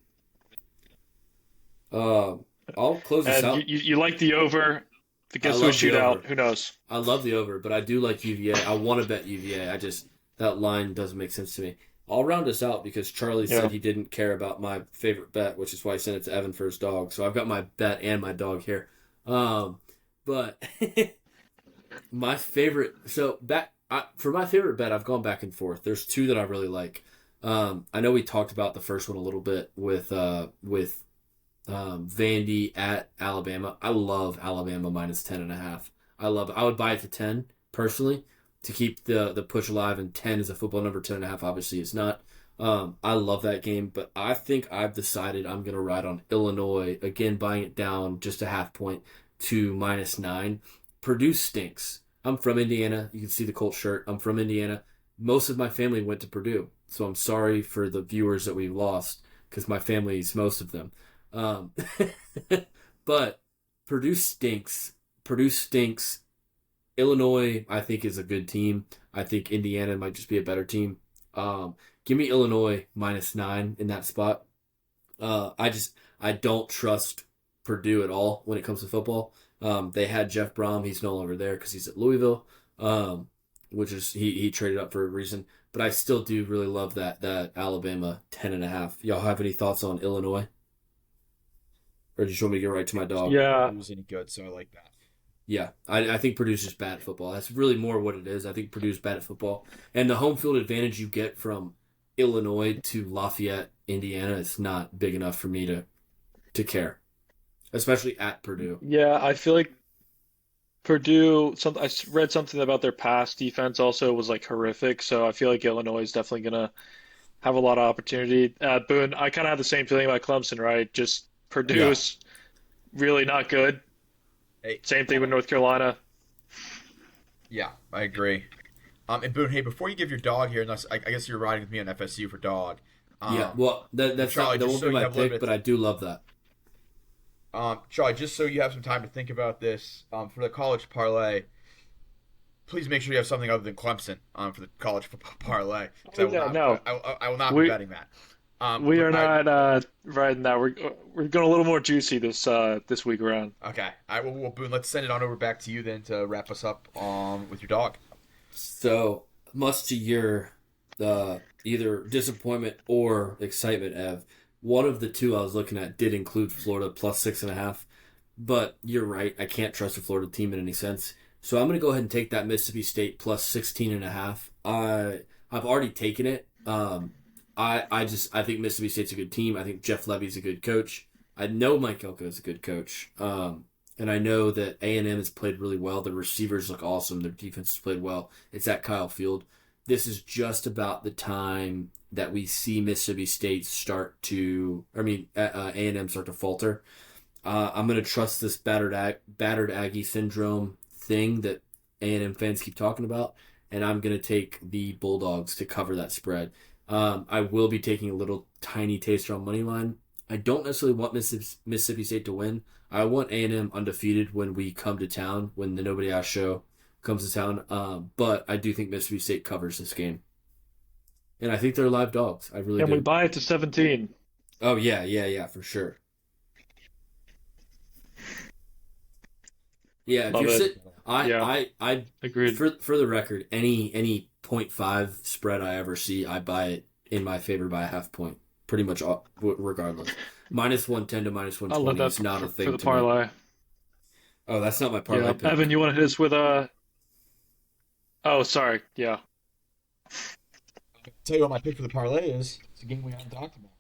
Um, I'll close this And out. you like the over? If it I gets to a love the over. shootout, who knows? I love the over, but I do like UVA. I want to bet UVA. I just that line doesn't make sense to me. I'll round us out because Charlie said Yeah. he didn't care about my favorite bet, which is why I sent it to Evan for his dog. So I've got my bet and my dog here. But my favorite. So for my favorite bet, I've gone back and forth. There's two that I really like. I know we talked about the first one a little bit with Vandy at Alabama. I love Alabama minus 10.5. I love it. I would buy it to 10 personally to keep the push alive, and 10 is a football number. 10.5 obviously is not. I love that game, but I think I've decided I'm going to ride on Illinois again, buying it down just a half point to -9. Purdue stinks. I'm from Indiana. You can see the Colt shirt. I'm from Indiana. Most of my family went to Purdue, so I'm sorry for the viewers that we've lost because my family's most of them. Um, but Purdue stinks. Purdue stinks. Illinois, I think, is a good team. I think Indiana might just be a better team. Give me Illinois -9 in that spot. I don't trust Purdue at all when it comes to football. They had Jeff Brom. He's no longer there because he's at Louisville. which is he traded up for a reason. But I still do really love that Alabama 10.5. Y'all have any thoughts on Illinois, or just want me to get right to my dog? Yeah, Purdue's any good, so I like that. Yeah, I think Purdue's just bad at football. That's really more what it is. I think Purdue's bad at football, and the home field advantage you get from Illinois to Lafayette, Indiana, is not big enough for me to care, especially at Purdue. yeah. I feel like Purdue. Read something about their pass defense also was like horrific. So I feel like Illinois is definitely gonna have a lot of opportunity. Boone, I kind of have the same feeling about Clemson, right? Just Yeah, Purdue's really not good. Hey, Same thing with North Carolina. yeah, I agree. And Boone, hey, before you give your dog here, unless I guess you're riding with me on FSU for dog. yeah. Um, Well, that's Charlie, not that just won't so be you my have a little pick, bit. but I do love that. Charlie, just so you have some time to think about this, for the college parlay, please make sure you have something other than Clemson, for the college football parlay, because Oh yeah, no, I will not be we betting that. we But are I not riding that. We're going a little more juicy this week around. okay, I will. Well, Boone, let's send it on over back to you then to wrap us up with your dog. So much to your either disappointment or excitement, Ev. One of the two I was looking at did include Florida plus 6.5, but you're right. I can't trust a Florida team in any sense. So I'm going to go ahead and take that Mississippi State plus 16.5. I've already taken it. I think Mississippi State's a good team. I think Jeff Levy's a good coach. I know Mike Elko is a good coach. And I know that A&M has played really well. The receivers look awesome. Their defense has played well. It's at Kyle Field. This is just about the time that we see Mississippi State A&M start to falter. I'm going to trust this battered Aggie syndrome thing that A&M fans keep talking about, and I'm going to take the Bulldogs to cover that spread. I will be taking a little tiny taster on money line. I don't necessarily want Mississippi State to win. I want A&M undefeated when we come to town, when the Nobody Asked show comes to town. But I do think Mississippi State covers this game, and I think they're live dogs. I really And we do. buy it to 17. Oh yeah, for sure. Yeah, if Love you're it. sit, Yeah, I agreed. for the record, any .5 spread I ever see, I buy it in my favor by a half point, pretty much regardless. Minus 110 to minus one I love twenty that is not a for thing the to me. parlay. Oh, that's not my parlay Yeah, Evan, pick. you want to hit us with a? Oh, sorry. Yeah. Tell you what my pick for the parlay is. It's a game we haven't talked about.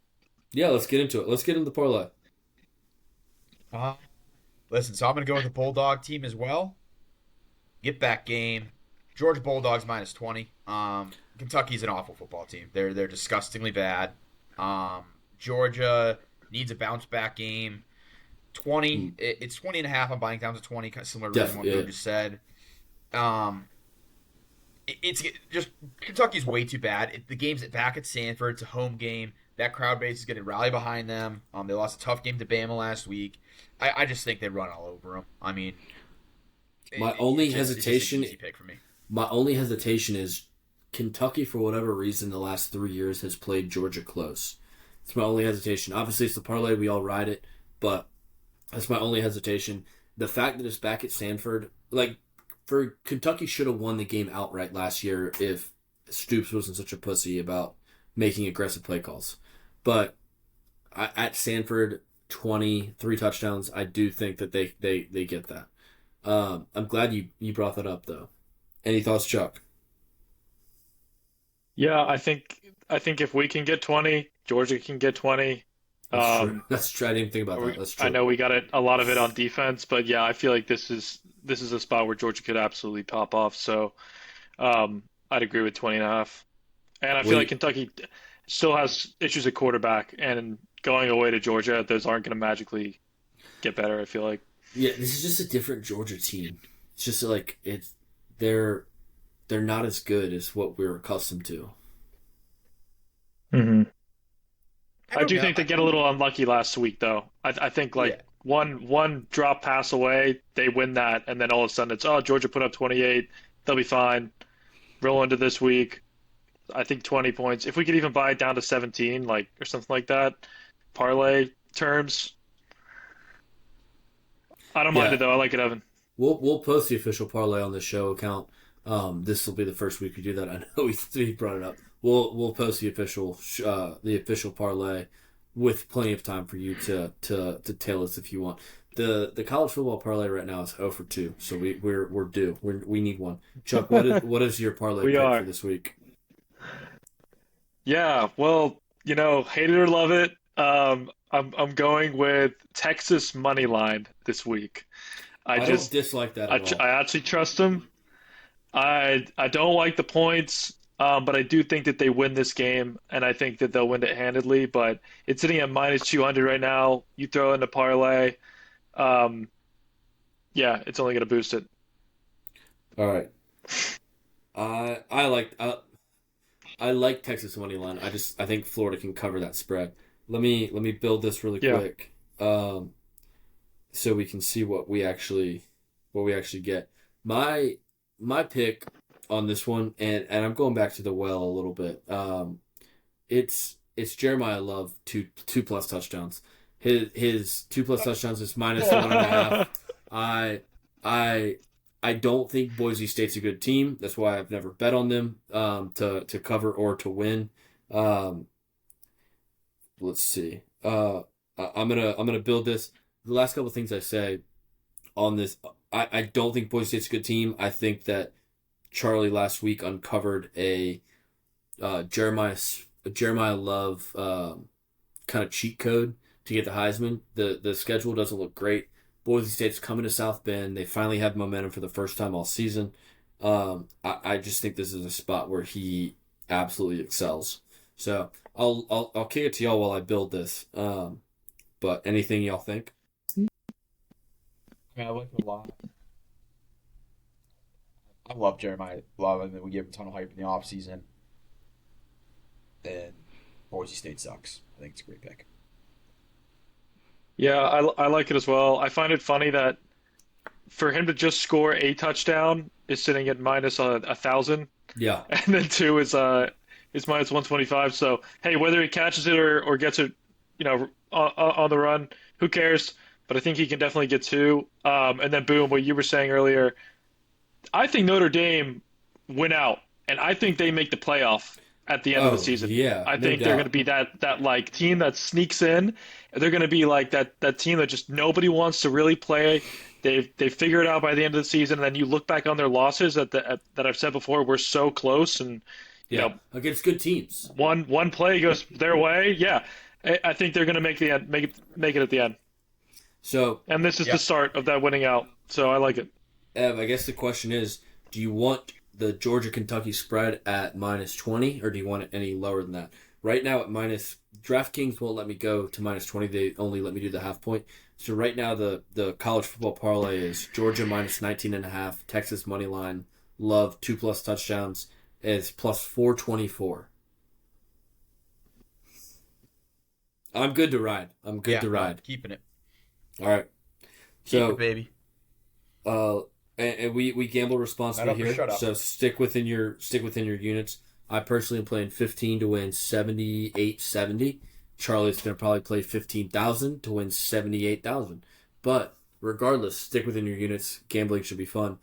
Yeah, let's get into it. Let's get into the parlay. Uh, Listen, so I'm going to go with the Bulldog team as well. Get back game. Georgia Bulldogs minus 20. Kentucky's an awful football team. They're disgustingly bad. Georgia needs a bounce back game. 20. Mm, It's 20 and a half. I'm buying down to 20, kind of similar to what yeah. Boone just said. Um, it's just Kentucky's way too bad. The game's back at Sanford. It's a home game. That crowd base is going to rally behind them. They lost a tough game to Bama last week. I just think they run all over them. I mean, My only it's just an hesitation, easy pick for me. my only hesitation is Kentucky, for whatever reason, the last 3 years has played Georgia close. It's my only hesitation. Obviously, it's the parlay. We all ride it, but that's my only hesitation. The fact that it's back at Sanford, like, for Kentucky should have won the game outright last year if Stoops wasn't such a pussy about making aggressive play calls. But at Sanford, 23 touchdowns. I do think that they get that. I'm glad you brought that up though. Any thoughts, Chuck? Yeah, I think if we can get 20, Georgia can get 20. That's true. Um, That's true. I didn't even think about we, that. That's I true. know we got a lot of it on defense, but yeah, I feel like this is a spot where Georgia could absolutely pop off. So I'd agree with 20 and a half. And I feel like Wait, Kentucky still has issues at quarterback, and going away to Georgia, those aren't going to magically get better, I feel like. yeah, this is just a different Georgia team. It's just like they're they're not as good as what we're accustomed to. hmm I I don't do know. think they get a little unlucky last week, though. I think like Yeah, one drop pass away, they win that, and then all of a sudden it's, oh, Georgia put up 28, they'll be fine. Roll into this week, I think 20 points. If we could even buy it down to 17, like or something like that, parlay terms, I don't mind Yeah, it though. I like it, Evan. we'll post the official parlay on the show account. This will be the first week we do that. I know we brought it up. We'll post the official parlay with plenty of time for you to tail us if you want. The college football parlay right now is 0 for 2, so we're due. We need one. Chuck, what is your parlay We pick for are. this week? Yeah, well, hate it or love it. I'm going with Texas money line this week. I I don't just dislike that I at tr- all. I actually trust them. I don't like the points, but I do think that they win this game, and I think that they'll win it handedly. But it's sitting at minus 200 right now. You throw in the parlay, um, yeah, it's only going to boost it. All right. I like I like Texas money line. I think Florida can cover that spread. Let me build this really Yeah, quick, so we can see what we actually get. My my pick on this one, and I'm going back to the well a little bit. It's Jeremiah Love two plus touchdowns. His two plus touchdowns is minus 1.5. I I I don't think Boise State's a good team. That's why I've never bet on them to cover or to win. Um, let's see. I'm gonna build this. The last couple of things I say on this, I don't think Boise State's a good team. I think that Charlie last week uncovered a Jeremiah Jeremiah Love kind of cheat code to get the Heisman. The schedule doesn't look great. Boise State's coming to South Bend. They finally have momentum for the first time all season. I just think this is a spot where he absolutely excels. So I'll kick it to y'all while I build this. But anything y'all think? I like it a lot. I love Jeremiah Love. I mean, we gave him a ton of hype in the offseason. And Boise State sucks. I think it's a great pick. yeah, I like it as well. I find it funny that for him to just score a touchdown is sitting at minus 1,000, Yeah, and then two is minus 125. So hey, whether he catches it or gets it, on the run, who cares? But I think he can definitely get two. And then boom, what you were saying earlier, I think Notre Dame win out, and I think they make the playoff at the end of the oh season. yeah, I no think they're going to doubt. be that like team that sneaks in. They're going to be like that team that just nobody wants to really play. They figure it out by the end of the season, and then you look back on their losses that I've said before. We're so close, and you Yeah, know against good teams. one play goes their way. Yeah, I think they're going to make the end, make it at the end, So and this is the Yeah. start of that winning out. So I like it. Ev, I guess the question is, do you want the Georgia Kentucky spread at minus 20, or do you want it any lower than that? Right now at minus DraftKings won't let me go to minus 20. They only let me do the half point. So right now the college football parlay is Georgia minus 19.5, Texas money line, Love 2 plus touchdowns is plus 424. I'm good to ride. I'm good Yeah, to no, ride. keeping it. All right. Keep it, So baby. Uh, and we gamble Shut responsibly up or here, shut up. so stick within your units. I personally am playing 15 to win 78-70. Charlie's gonna probably play 15,000 to win 78,000. But regardless, stick within your units. Gambling should be fun.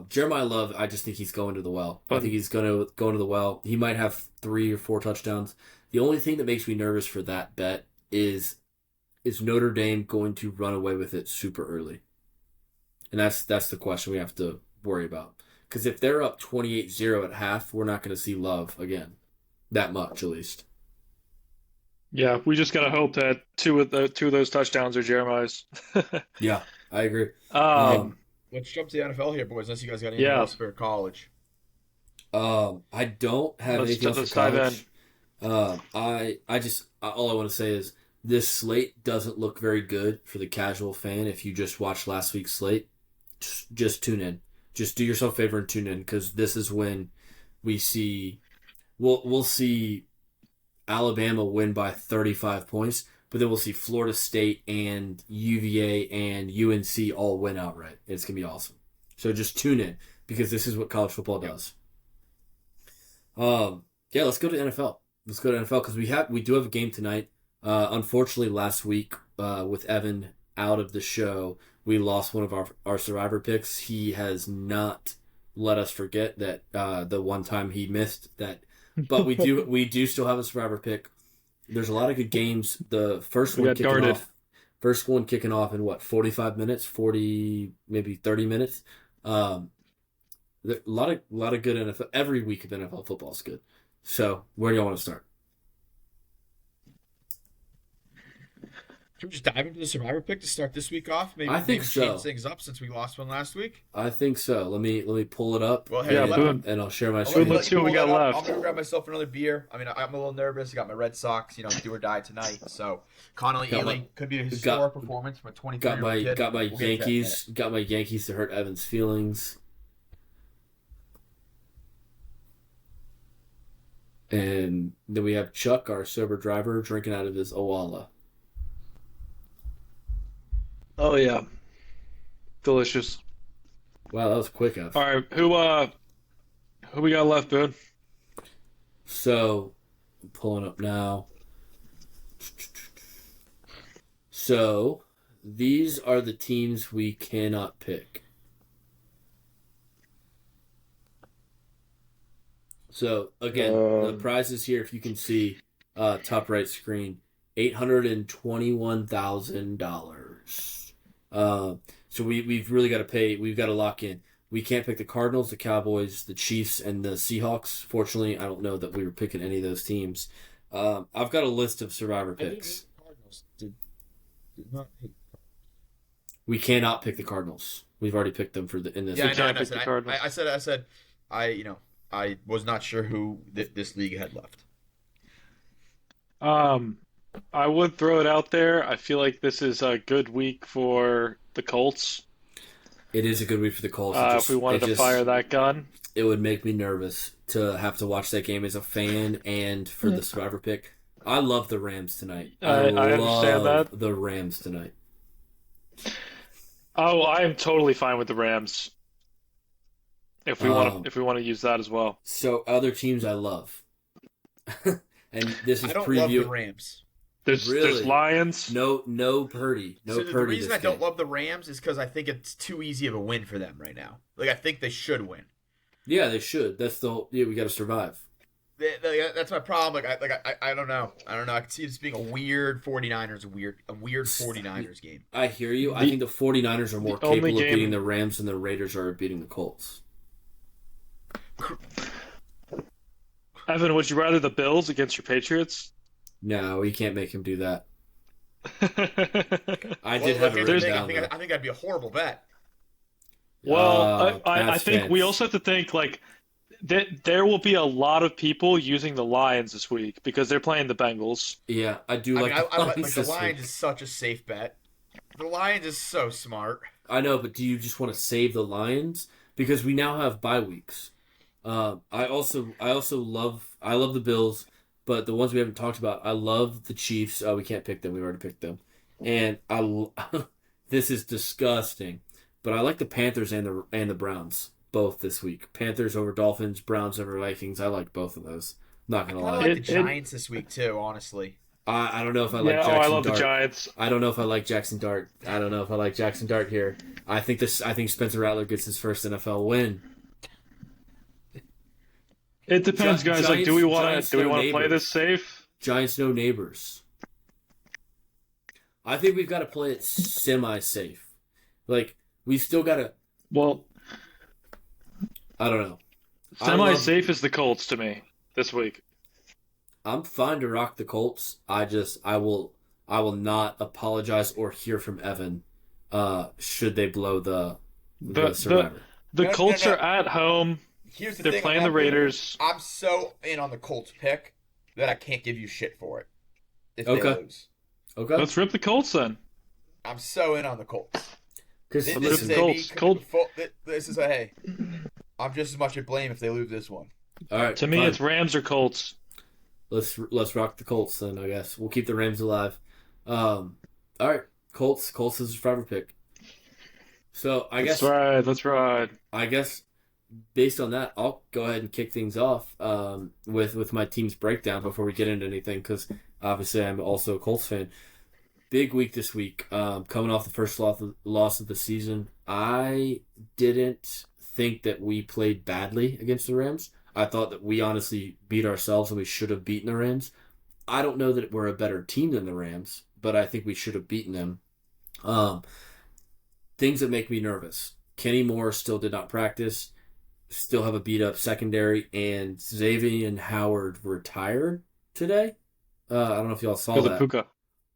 Jeremiah Love, I just think he's going to the well. I think But he's gonna go into the well. He might have 3 or 4 touchdowns. The only thing that makes me nervous for that bet is Notre Dame going to run away with it super early. And that's the question we have to worry about. Because if they're up 28-0 at half, we're not going to see Love again. That much, at least. yeah, we just gotta hope that two of those touchdowns are Jeremiah's. Yeah, I agree. Hey, Um, Um, let's jump to the NFL here, boys. Unless you guys got anything yeah, else for college. I don't have anything else for let's dive in. college. All I want to say is this slate doesn't look very good for the casual fan. If you just watched last week's slate, just tune in. Just do yourself a favor and tune in because this is when we see we'll see Alabama win by 35 points, but then we'll see Florida State and UVA and UNC all win outright. It's going to be awesome. So just tune in because this is what college football Yep. does. Yeah, let's go to NFL. Let's go to NFL because we do have a game tonight. Unfortunately, last week with Evan out of the show, we lost one of our survivor picks. He has not let us forget that the one time he missed that. But we do still have a survivor pick. There's a lot of good games. The We got guarded. first one kicking off in what 45 minutes, 40 maybe 30 minutes. A lot of good NFL. Every week of NFL football is good. So where do you want to start? Should we just dive into the survivor pick to start this week off? I think maybe so. change things up since we lost one last week. I think so. Let me pull it up. Well, hey, Yeah, let- boom. and I'll share my I'll screen. let Let's you see what we pull got that up. left. I'm gonna grab myself another beer. I mean, I'm a little nervous. I got my Red Sox, do or die tonight. So Connolly Got Ely my- could be a historic performance from a 23-year-old kid. Got my We'll get to that in a Yankees. Got my Yankees to hurt Evan's feelings. And then we have Chuck, our sober driver, drinking out of his Owala. Oh yeah, delicious. Wow, that was quick, Ev. All right, who we got left, Boone? So, I'm pulling up now. So, these are the teams we cannot pick. So, again, the prize is here. If you can see, top right screen, $821,000. So we've really got to pay. We've got to lock in. We can't pick the Cardinals, the Cowboys, the Chiefs, and the Seahawks. Fortunately, I don't know that we were picking any of those teams. I've got a list of survivor picks. Cardinals did not pick. We cannot pick the Cardinals. We've already picked them in this. Yeah, We I know. can't And I pick the said, Cardinals. I said, I was not sure who this league had left. I would throw it out there. I feel like this is a good week for the Colts. It is a good week for the Colts. If we wanted to fire that gun, it would make me nervous to have to watch that game as a fan and for the survivor pick. I love the Rams tonight. I understand love that. the Rams tonight. oh, I am totally fine with the Rams. If we want to use that as well. So other teams I love, and this is I don't love the preview. Rams. There's Really? Lions. No Purdy, no So Purdy. the reason this I don't game. love the Rams is because I think it's too easy of a win for them right now. Like I think they should win. Yeah, they should. That's the whole. Yeah, we got to survive. That's my problem. I don't know. I can see this being a weird 49ers, a weird 49ers game. I hear you. I think the 49ers are more the only capable of game- beating the Rams than the Raiders are of beating the Colts. Evan, would you rather the Bills against your Patriots? No, you can't make him do that. I Well, did have it here's the written thing, down. I think that'd be a horrible bet. Well, I Pats think we fans. also have to think like there will be a lot of people using the Lions this week because they're playing the Bengals. Yeah, I do I like mean, the I like Lions the this Lions week. is such a safe bet. The Lions is so smart. I know, but do you just want to save the Lions because we now have bye weeks? I also love the Bills, but the ones we haven't talked about, I love the Chiefs. We can't pick them; we already picked them, and this is disgusting, but I like the Panthers and the Browns both this week. Panthers over Dolphins, Browns over Vikings. I like both of those. Not gonna I lie. like the Giants this week too, honestly. I don't know if I like Yeah, Jackson I love Dart. the Giants. I don't know if I like Jackson Dart. I don't know if I like Jackson Dart here. I think Spencer Rattler gets his first NFL win. It depends, guys. Like, do we want Giants, to no play neighbors. this safe? Giants no neighbors. I think we've got to play it semi-safe. Like we still got to. Well, I don't know. semi-safe is the Colts to me this week. I'm fine to rock the Colts. I will not apologize or hear from Evan. Should they blow the Survivor? The No, Colts no. are at home. Here's the They're thing. playing the Raiders. I'm so in on the Colts pick that I can't give you shit for it if Okay. they lose. Okay. Let's rip the Colts then. I'm so in on the Colts. Because This listen, is Colts. This is a hey. I'm just as much to blame if they lose this one. all right. To me, fine. it's Rams or Colts. Let's rock the Colts then. I guess we'll keep the Rams alive. All right, Colts. Colts is a survivor pick. So That's right. That's right. I guess based on that, I'll go ahead and kick things off with my team's breakdown before we get into anything because obviously I'm also a Colts fan. Big week this week, coming off the first loss of the season. I didn't think that we played badly against the Rams. I thought that we honestly beat ourselves and we should have beaten the Rams. I don't know that we're a better team than the Rams, but I think we should have beaten them. Um, Things that make me nervous. Kenny Moore still did not practice, still have a beat up secondary, and Xavier Howard retired today. I don't know if y'all saw Because of that. Puka.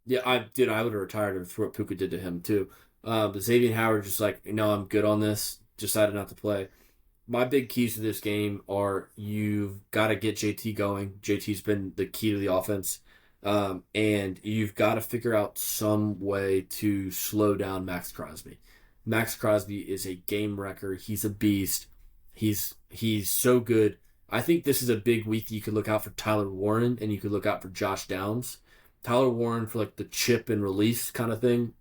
Yeah, I did. I would have retired for what Puka did to him too. But Xavier Howard just like, no, I'm good on this. Decided not to play. My big keys to this game are you've got to get JT going. JT's been the key to the offense. And you've got to figure out some way to slow down Max Crosby. Max Crosby is a game wrecker. He's a beast. He's so good. I think this is a big week. You could look out for Tyler Warren and you could look out for Josh Downs. Tyler Warren for like the chip and release kind of thing.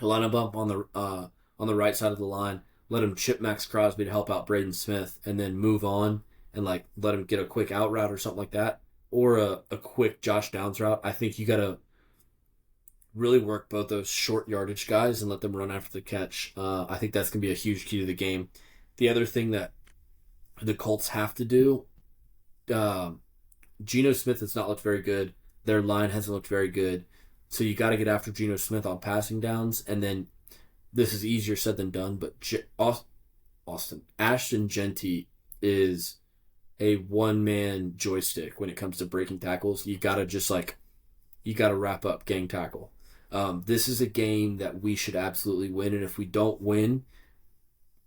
Line him up on the right side of the line. Let him chip Max Crosby to help out Braden Smith, and then move on and like let him get a quick out route or something like that, or a quick Josh Downs route. I think you got to really work both those short yardage guys and let them run after the catch. I think that's going to be a huge key to the game. The other thing that the Colts have to do, Geno Smith has not looked very good. Their line hasn't looked very good. So you got to get after Geno Smith on passing downs. And then this is easier said than done, but Ashton Genty is a one-man joystick when it comes to breaking tackles. You got to wrap up gang tackle. This is a game that we should absolutely win. And if we don't win,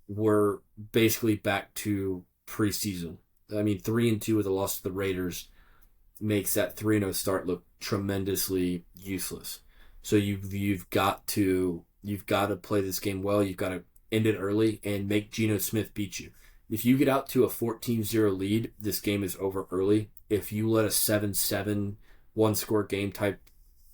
we're basically back to preseason. I mean, 3-2 with a loss to the Raiders makes that 3-0 start look tremendously useless. So you've got to play this game well. You've got to end it early and make Geno Smith beat you. If you get out to a 14-0 lead, this game is over early. If you let a 7-7 one-score game type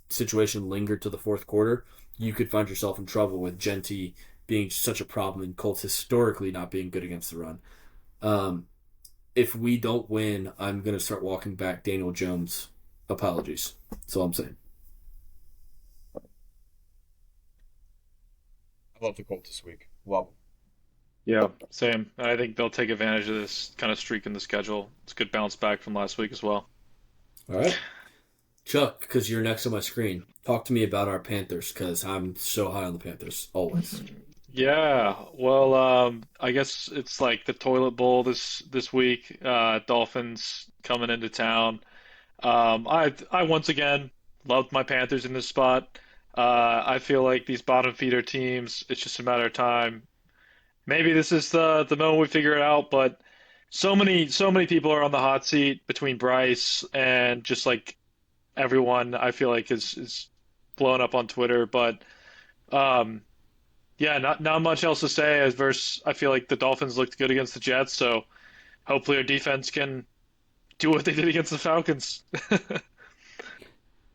situation linger to the fourth quarter, you could find yourself in trouble with Genty being such a problem and Colts historically not being good against the run. If we don't win, I'm going to start walking back Daniel Jones apologies. That's all I'm saying. I love the Colts this week. Love them. Yeah, same. I think they'll take advantage of this kind of streak in the schedule. It's a good bounce back from last week as well. All right. Chuck, because you're next on my screen, talk to me about our Panthers, because I'm so high on the Panthers, always. Yeah, well, I guess it's like the toilet bowl this week. Dolphins coming into town. I once again loved my Panthers in this spot. I feel like these bottom feeder teams, it's just a matter of time. Maybe this is the moment we figure it out, but so many people are on the hot seat between Bryce and just like everyone. I feel like is blowing up on Twitter, but yeah, not much else to say. As versus, I feel like the Dolphins looked good against the Jets, so hopefully our defense can do what they did against the Falcons.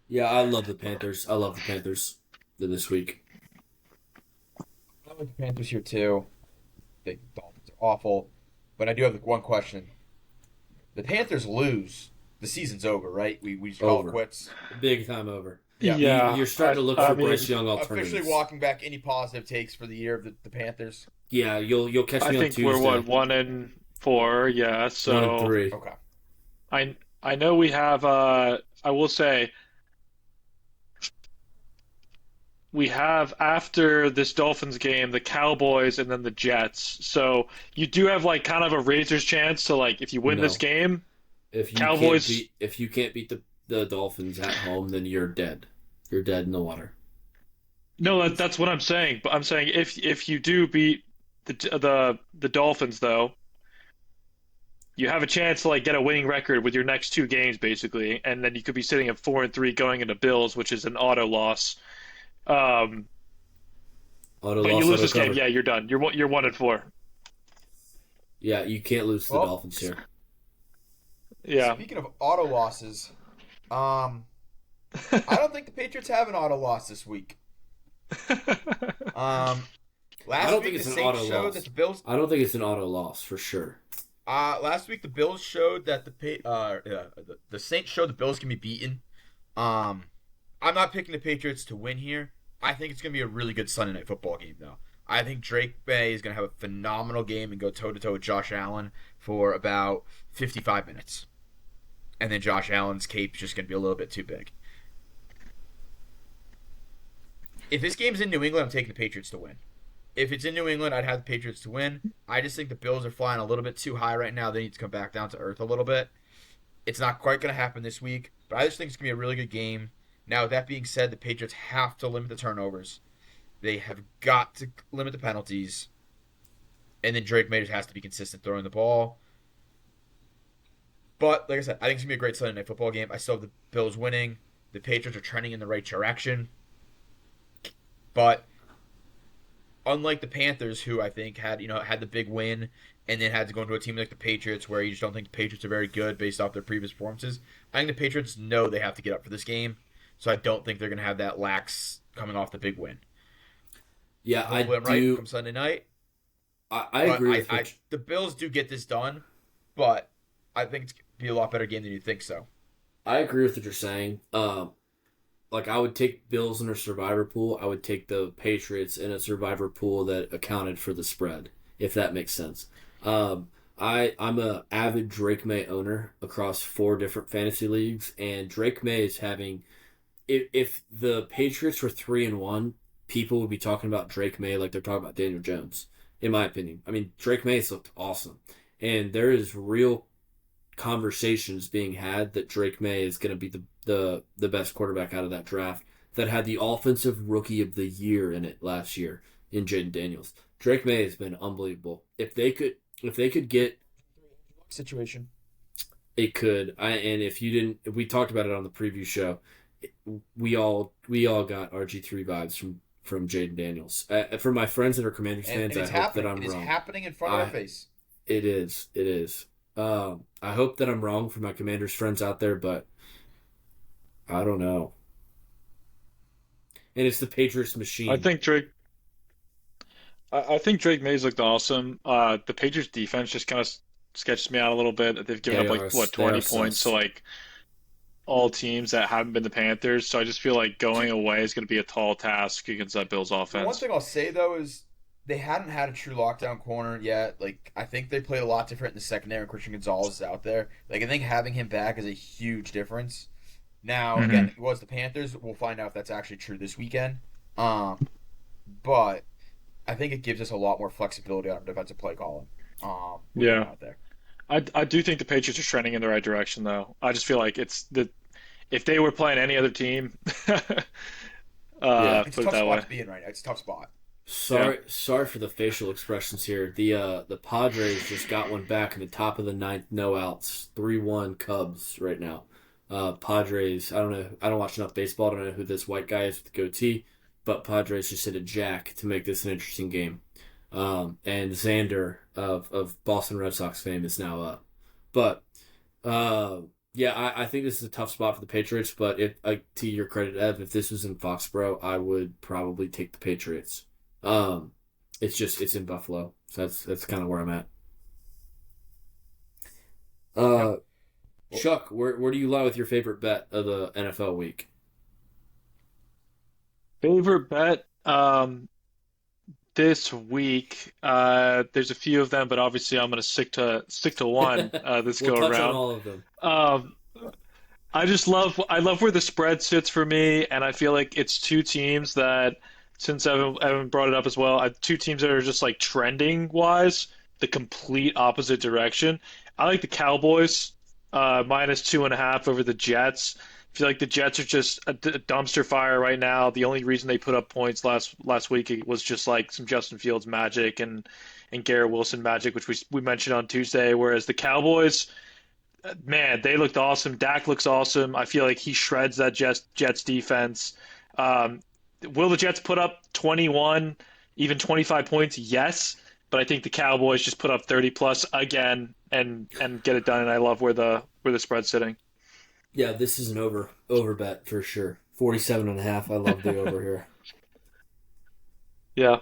Yeah, I love the Panthers. I love the Panthers this week. I like the Panthers here too. The Dolphins are awful, but I do have one question. The Panthers lose, the season's over, right? We just call it Over. quits. Big time over. Yeah, You're starting to look I for mean, Bryce Young alternatives. Officially walking back any positive takes for the year of the Panthers. Yeah, you'll catch I me on think Tuesday. we're what 1-4, yeah. 1-3. Okay. I know we have. I will say we have after this Dolphins game the Cowboys and then the Jets. So you do have like kind of a razor's chance to like if you win this No. game, If you Cowboys. can't beat the Dolphins at home, then you're dead. You're dead in the water. No, that's what I'm saying. But I'm saying if you do beat the Dolphins though, you have a chance to like get a winning record with your next two games basically, and then you could be sitting at 4-3 going into Bills, which is an auto loss. Auto But loss, you lose auto this game, cover. yeah, you're done. You're 1-4. Yeah, you can't lose to the Well, Dolphins here. Yeah. Speaking of auto losses, I don't think the Patriots have an auto loss this week. I Last don't week think it's the an Saints auto showed loss. that the Bills. I don't think it's an auto loss for sure. Last week the Bills showed that the Saints showed the Bills can be beaten. I'm not picking the Patriots to win here. I think it's gonna be a really good Sunday night football game though. I think Drake May is going to have a phenomenal game and go toe to toe with Josh Allen for about 55 minutes. And then Josh Allen's cape's just going to be a little bit too big. If this game's in New England, I'm taking the Patriots to win. If it's in New England, I'd have the Patriots to win. I just think the Bills are flying a little bit too high right now. They need to come back down to earth a little bit. It's not quite going to happen this week, but I just think it's going to be a really good game. Now, with that being said, the Patriots have to limit the turnovers. They have got to limit the penalties. And then Drake May just has to be consistent throwing the ball. But, like I said, I think it's going to be a great Sunday Night Football game. I still have the Bills winning. The Patriots are trending in the right direction. But unlike the Panthers, who I think had the big win and then had to go into a team like the Patriots, where you just don't think the Patriots are very good based off their previous performances, I think the Patriots know they have to get up for this game. So I don't think they're going to have that lax coming off the big win. Yeah, Hopefully I'm right from Sunday night. I agree with you. The Bills do get this done, but I think it's going to be a lot better game than you think so. I agree with what you're saying. Like, I would take Bills in a survivor pool. I would take the Patriots in a survivor pool that accounted for the spread, if that makes sense. I'm a avid Drake May owner across 4 different fantasy leagues, and Drake May is having. If the Patriots were 3-1, people would be talking about Drake May like they're talking about Daniel Jones, in my opinion. I mean, Drake May's looked awesome, and there is real conversations being had that Drake May is going to be the best quarterback out of that draft that had the offensive rookie of the year in it last year in Jaden Daniels. Drake May has been unbelievable. If they could get situation, it could. If we talked about it on the preview show, we all got RG3 vibes from Jaden Daniels. For my friends that are Commanders fans, I hope that I'm wrong. It is happening in front of our face. It is. I hope that I'm wrong for my Commanders friends out there, but I don't know. And it's the Patriots machine. I think Drake May's looked awesome. The Patriots defense just kind of sketches me out a little bit. They've given up 20 points to like all teams that haven't been the Panthers. So I just feel like going away is going to be a tall task against that Bills offense. One thing I'll say though is they hadn't had a true lockdown corner yet. Like, I think they played a lot different in the secondary. Christian Gonzalez is out there. Like, I think having him back is a huge difference. Now, again, it was the Panthers. We'll find out if that's actually true this weekend. But I think it gives us a lot more flexibility on our defensive play calling. Out there. I do think the Patriots are trending in the right direction, though. I just feel like if they were playing any other team, it's a tough spot to be in right now. It's a tough spot. Sorry for the facial expressions here. The Padres just got one back in the top of the 9th, no outs, 3-1 Cubs right now. Padres, I don't know. I don't watch enough baseball. I don't know who this white guy is with the goatee, but Padres just hit a jack to make this an interesting game. And Xander of Boston Red Sox fame is now up. But I think this is a tough spot for the Patriots. But to your credit, Ev, if this was in Foxborough, I would probably take the Patriots. It's in Buffalo, so that's kind of where I'm at. Chuck, where do you lie with your favorite bet of the NFL week? Favorite bet this week. There's a few of them, but obviously I'm going to stick to one this we'll go touch around. On all of them. I love where the spread sits for me, and I feel like it's two teams that, since Evan brought it up as well, 2 teams that are just like trending wise the complete opposite direction. I like the Cowboys minus 2.5 over the Jets. I feel like the Jets are just a dumpster fire right now. The only reason they put up points last week was just like some Justin Fields magic and Garrett Wilson magic, which we mentioned on Tuesday. Whereas the Cowboys, man, they looked awesome. Dak looks awesome. I feel like he shreds that Jets defense. Will the Jets put up 21, even 25 points? Yes, but I think the Cowboys just put up 30 plus again and get it done. And I love where the spread's sitting. Yeah, this is an over bet for sure. 47.5. I love the over here. Yeah.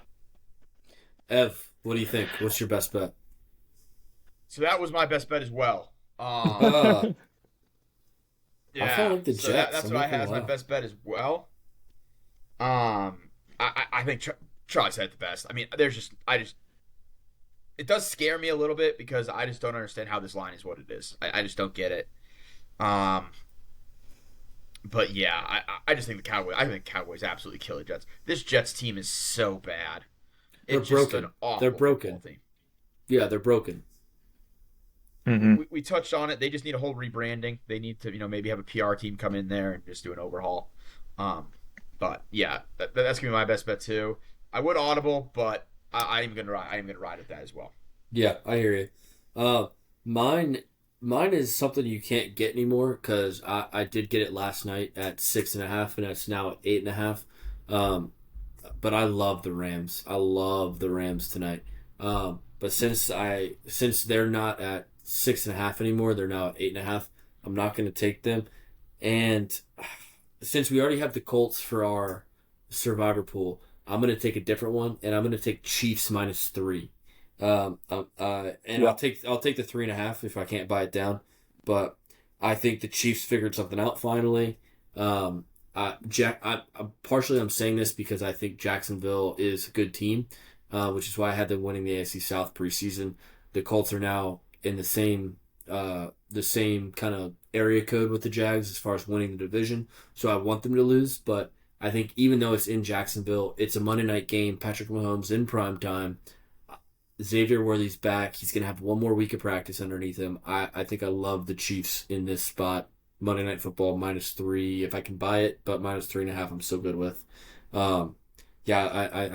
Ev, what do you think? What's your best bet? So that was my best bet as well. I felt like the Jets. That's what I had as my best bet as well. I think Charlie said it the best. I mean, it does scare me a little bit because I just don't understand how this line is what it is. I just don't get it. But yeah, I just think the Cowboys absolutely kill the Jets. This Jets team is so bad. They're It's just broken. an awful They're broken. football team. Yeah, they're broken. Mm-hmm. We touched on it. They just need a whole rebranding. They need to, maybe have a PR team come in there and just do an overhaul. But yeah, that's gonna be my best bet too. I would audible, but I am gonna ride at that as well. Yeah, I hear you. Mine is something you can't get anymore because I did get it last night at 6.5, and it's now at 8.5. But I love the Rams. I love the Rams tonight. But since they're not at 6.5 anymore, they're now at 8.5. I'm not going to take them. And since we already have the Colts for our survivor pool, I'm going to take a different one, and I'm going to take Chiefs -3. And I'll take the 3.5 if I can't buy it down. But I think the Chiefs figured something out finally. I'm saying this because I think Jacksonville is a good team, which is why I had them winning the AFC South preseason. The Colts are now in the same kind of area code with the Jags as far as winning the division. So I want them to lose, but I think even though it's in Jacksonville, it's a Monday night game. Patrick Mahomes in prime time. Xavier Worthy's back. He's going to have one more week of practice underneath him. I think I love the Chiefs in this spot. Monday Night Football -3 if I can buy it, but -3.5 I'm so good with. I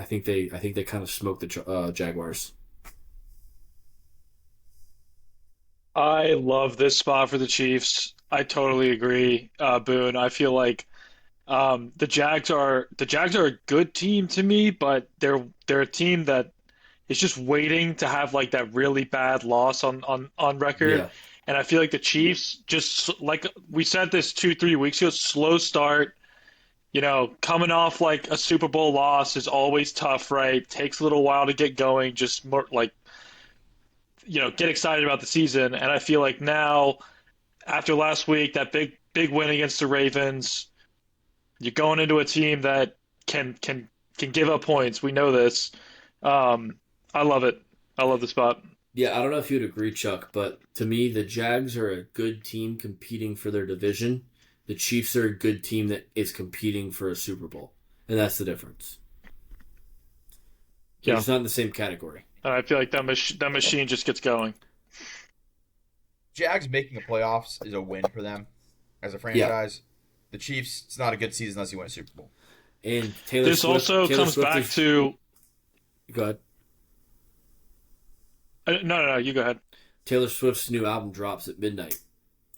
think they kind of smoked the Jaguars. I love this spot for the Chiefs. I totally agree, Boone. I feel like the Jags are a good team to me, but they're a team that is just waiting to have like that really bad loss on record. Yeah. And I feel like the Chiefs, just like we said this 2-3 weeks ago, slow start. Coming off like a Super Bowl loss is always tough, right? Takes a little while to get going. Just more like get excited about the season. And I feel like now, after last week, that big win against the Ravens, you're going into a team that can give up points. We know this. I love it. I love the spot. Yeah, I don't know if you'd agree, Chuck, but to me, the Jags are a good team competing for their division. The Chiefs are a good team that is competing for a Super Bowl, and that's the difference. Yeah. It's not in the same category. And I feel like that machine just gets going. Jags making the playoffs is a win for them as a franchise. The Chiefs, it's not a good season unless you win a Super Bowl. And Taylor comes back to. Go ahead. No, you go ahead. Taylor Swift's new album drops at midnight.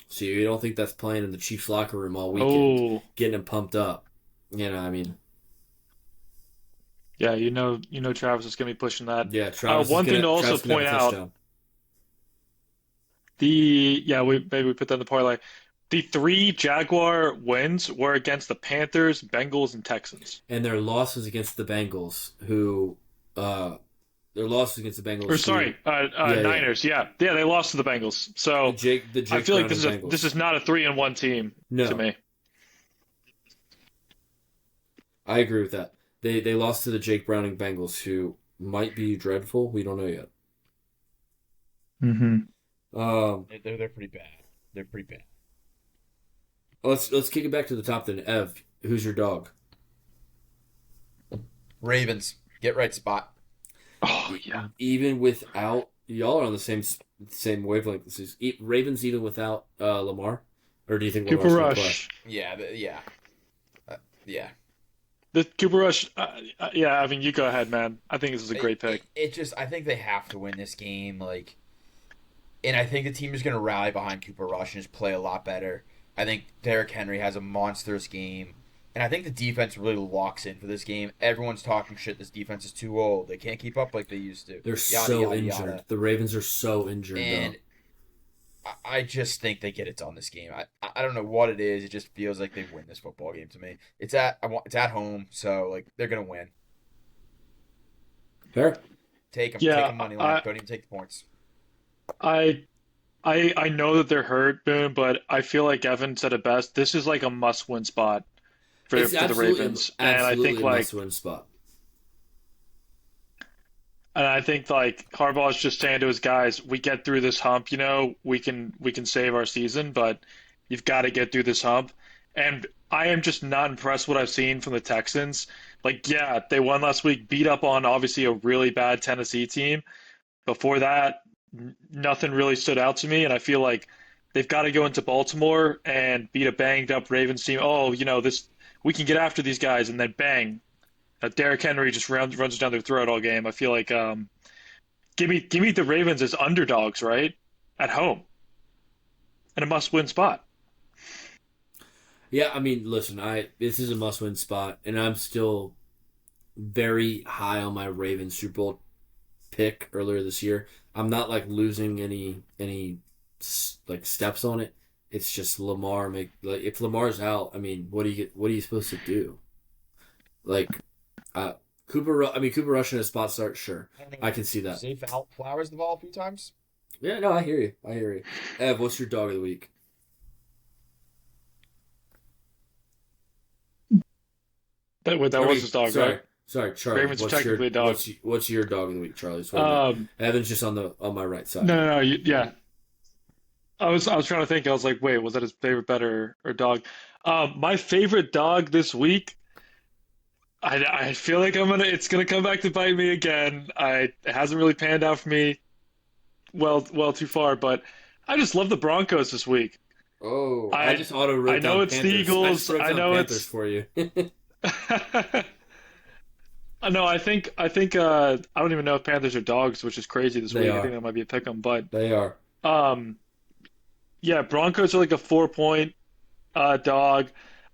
So you don't think that's playing in the Chiefs locker room all weekend, getting them pumped up. I mean. Yeah, Travis is going to be pushing that. Yeah, Travis. One thing to also point out. Maybe we put that in the parlay. The 3 Jaguar wins were against the Panthers, Bengals, and Texans. And their losses against the Bengals, Niners. Yeah, they lost to the Bengals. So I feel like this is not a 3-1 team to me. I agree with that. They lost to the Jake Browning Bengals, who might be dreadful. We don't know yet. Mm-hmm. They're pretty bad. They're pretty bad. Let's kick it back to the top then. Ev, who's your dog? Ravens. Get right spot. Oh yeah. Even without y'all are on the same wavelength. This is Ravens even without Lamar, or do you think Cooper Rush? Yeah. The Cooper Rush. I mean, you go ahead, man. I think this is a great pick. I think they have to win this game. And I think the team is going to rally behind Cooper Rush and just play a lot better. I think Derrick Henry has a monstrous game. And I think the defense really locks in for this game. Everyone's talking shit. This defense is too old. They can't keep up like they used to. They're so injured. The Ravens are so injured. And I just think they get it done this game. I don't know what it is. It just feels like they win this football game to me. It's at home, so they're gonna win. Fair. Take them. Take them money line. Don't even take the points. I know that they're hurt, Boone, but I feel like Evan said it best. This is like a must-win spot for the Ravens, and I think a must-win spot. And I think like Harbaugh's just saying to his guys, we get through this hump, we can save our season, but you've got to get through this hump. And I am just not impressed what I've seen from the Texans. Like, yeah, they won last week, beat up on obviously a really bad Tennessee team. Before that, nothing really stood out to me, and I feel like they've got to go into Baltimore and beat a banged up Ravens team. Oh, this we can get after these guys, and then bang, Derrick Henry just runs down their throat all game. I feel like give me the Ravens as underdogs, right? At home. In a must win spot. Yeah, I mean, listen, I this is a must-win spot, and I'm still very high on my Ravens Super Bowl pick earlier this year. I'm not like losing any like steps on it. It's just Lamar make like if Lamar's out, I mean, what are you supposed to do? Like uh Cooper Rush in a spot start, sure. I mean, I can see that. Zay Flowers the ball a few times. Yeah, no, I hear you. I hear you. Ev, what's your dog of the week? That I was mean, his dog, sorry. right? Sorry, Charlie. Ravens are technically a dog. What's your dog of the week, Charlie? So Um, Evan's just on my right side. no, yeah. I was trying to think. I was like, wait, was that his favorite pet or dog? My favorite dog this week. I feel like it's gonna come back to bite me again. It hasn't really panned out for me well too far, but I just love the Broncos this week. Oh, I I just auto I wrote know down it's the Panthers. I just Eagles. wrote I down know Panthers it's for you. no, I think I don't even know if Panthers are dogs, which is crazy this They week. I think are. that might be a pick 'em, but They are. um yeah, Broncos are like a 4 point dog.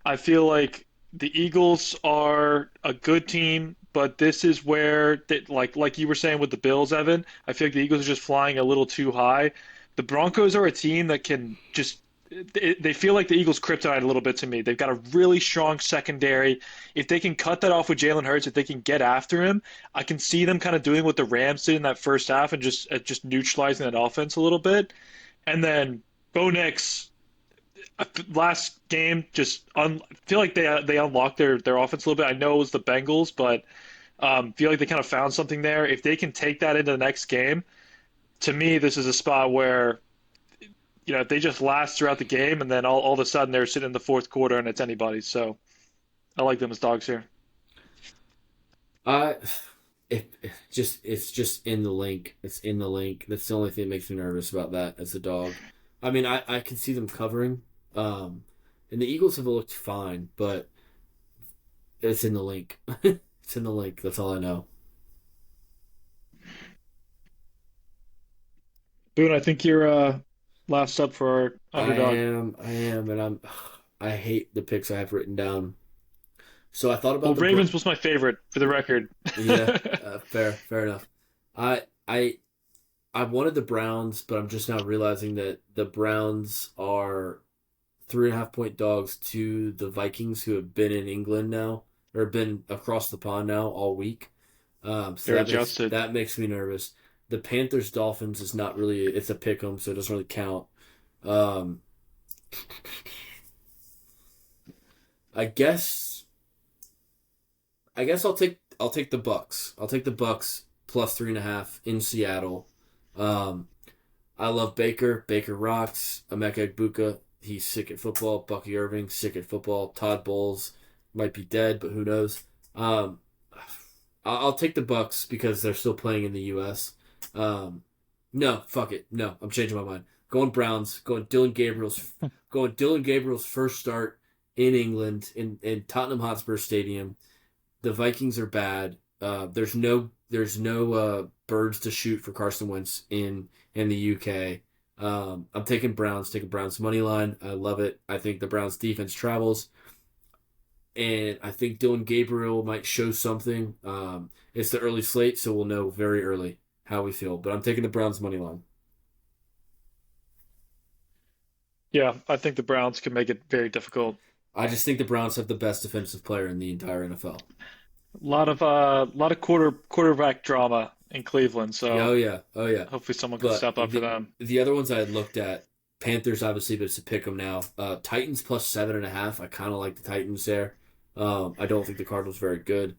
I feel like the Eagles are a good team, but this is where like you were saying with the Bills, Evan. I feel like the Eagles are just flying a little too high. The Broncos are a team that can just they feel like the Eagles' kryptonite a little bit to me. They've got a really strong secondary. If they can cut that off with Jalen Hurts, if they can get after him, I can see them kind of doing what the Rams did in that first half and just neutralizing that offense a little bit. And then Bo Nix last game feel like they unlocked their offense a little bit. I know it was the Bengals, but feel like they kind of found something there. If they can take that into the next game, to me, this is a spot where if they just last throughout the game, and then all of a sudden they're sitting in the fourth quarter and it's anybody. So I like them as dogs here. I it's just in the link. It's in the link. That's the only thing that makes me nervous about that as a dog. I mean, I can see them covering. And the Eagles have looked fine, but it's in the link. It's in the link. That's all I know. Boone, I think you're last up for our underdog. I am, and I hate the picks I have written down. So I thought Well, about Ravens was my favorite for the record. yeah, fair enough. I I I wanted the Browns, but I'm just now realizing that the Browns are 3.5 point dogs to the Vikings, who have been in England now or been across the pond now all week. So They're adjusted. that makes me nervous. The Panthers Dolphins is not really it's a pick 'em, so it doesn't really count. Um, I guess I'll take the Bucks. I'll take the Bucks plus 3.5 in Seattle. Um, I love Baker. Baker rocks. Emeka Egbuka, he's sick at football. Bucky Irving, sick at football. Todd Bowles might be dead, but who knows? Um, I'll take the Bucks because they're still playing in the U.S. No, fuck it. No, I'm changing my mind. Going Browns. Going Dylan Gabriel's first start in England in Tottenham Hotspur Stadium. The Vikings are bad. There's no birds to shoot for Carson Wentz in the UK. I'm taking Browns money line. I love it. I think the Browns defense travels, and I think Dylan Gabriel might show something. It's the early slate, so we'll know very early how we feel. But I'm taking the Browns money line. Yeah, I think the Browns can make it very difficult. I just think the Browns have the best defensive player in the entire NFL. A lot of quarterback drama in Cleveland, Yeah, so oh yeah. hopefully someone can But step up for them. the other ones I had looked at, Panthers obviously, but it's a pick 'em now. Titans plus 7.5. I kind of like the Titans there. I don't think the Cardinals very good.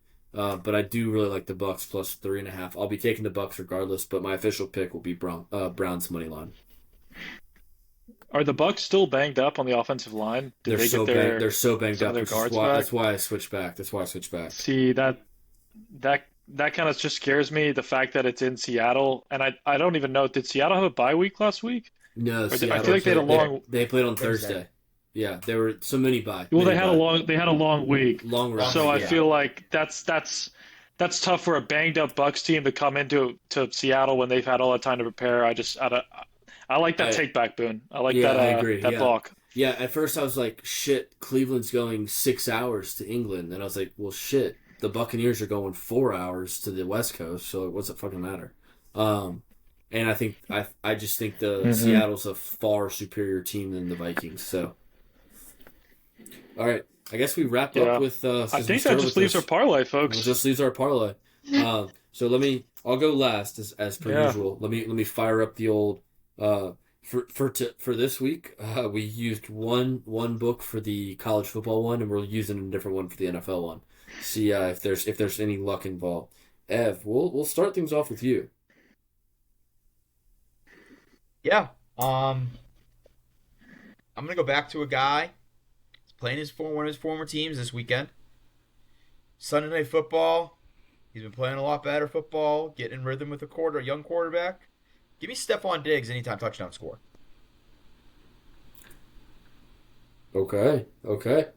But I do really like the Bucks plus 3.5. I'll be taking the Bucks regardless, but my official pick will be Browns money line. Are the Bucks still banged up on the offensive line? Did They're they get so banged. They're their so banged some of up, their which is guards why back? that's why I switched back. That's why I switched back. See, that kind of just scares me, the fact that it's in Seattle. And I don't even know, did Seattle have a bye week last week? No, I feel Seattle like they had a played. They long, they played on Thursday. Thursday. Yeah, there were so many bye, well, many bye, they had a long week. long Long rest. So week, I Yeah, yeah. feel like that's tough for a banged up Bucks team to come into to Seattle when they've had all that time to prepare. I like that I take back, Boone. I like yeah I agree. that Yeah, block. yeah. At first I was like, shit, Cleveland's going 6 hours to England, and I was like, well, shit, the Buccaneers are going 4 hours to the West Coast, so what's it fucking matter? Um, and I just think the Hmm. Seattle's a far superior team than the Vikings. So, all right, I guess we wrap up Yeah. with I since we think that started just with leaves our this. parlay, We'll folks. just leaves our parlay. So I'll go last as per Yeah. usual. Let me fire up the old uh for this week. We used one book for the college football one, and we're using a different one for the NFL one. See if there's any luck involved. Ev, we'll start things off with you. Yeah. I'm gonna go back to a guy. He's playing one of his former teams this weekend. Sunday Night Football. He's been playing a lot better football, getting in rhythm with a young quarterback. Give me Stephon Diggs anytime touchdown score. Okay, okay.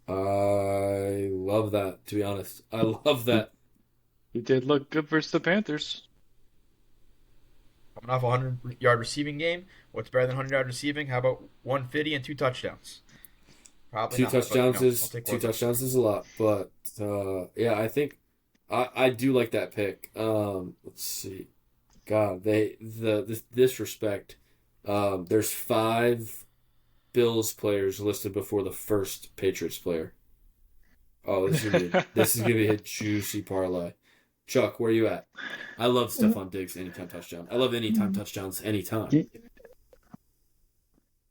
I love that. To be honest, I love that. He did look good versus the Panthers. Coming off a 100-yard receiving game. What's better than 100-yard receiving? How about 150 and 2 touchdowns? Probably Two not, but touchdowns I'll is take two one of those. touchdowns is a lot, but yeah, I think I do like that pick. Let's see. God, this disrespect. There's 5 Bills players listed before the first Patriots player. Oh, this is gonna be a juicy parlay. Chuck, where you at? I love Stephon Diggs anytime touchdown. I love anytime touchdowns anytime.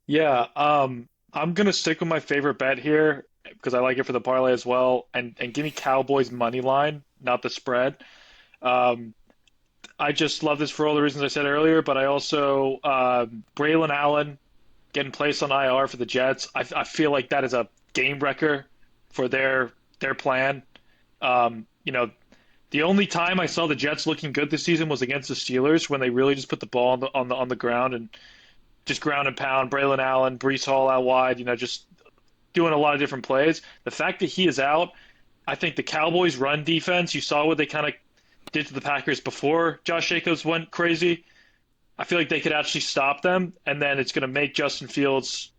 Yeah, I'm gonna stick with my favorite bet here because I like it for the parlay as well, and give me Cowboys money line, not the spread. Um, I just love this for all the reasons I said earlier, but I also Braylon Allen getting placed on IR for the Jets. I feel like that is a game wrecker for their plan. You know, the only time I saw the Jets looking good this season was against the Steelers when they really just put the ball on the ground and just ground and pound. Braylon Allen, Brees Hall out wide, just doing a lot of different plays. The fact that he is out, I think the Cowboys' run defense, you saw what they kind of did to the Packers before Josh Jacobs went crazy. I feel like they could actually stop them, and then it's going to make Justin Fields,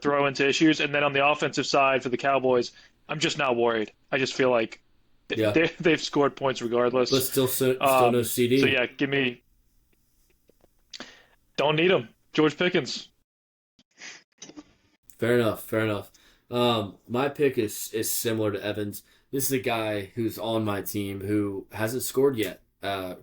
throw into issues. And then on the offensive side for the Cowboys, I'm just not worried. I just feel like Yeah, they've scored points but regardless. still no So CD. yeah, give me. Don't need him. George Pickens. Fair enough. Fair enough. My pick is similar to Evans. This is a guy who's on my team who hasn't scored yet,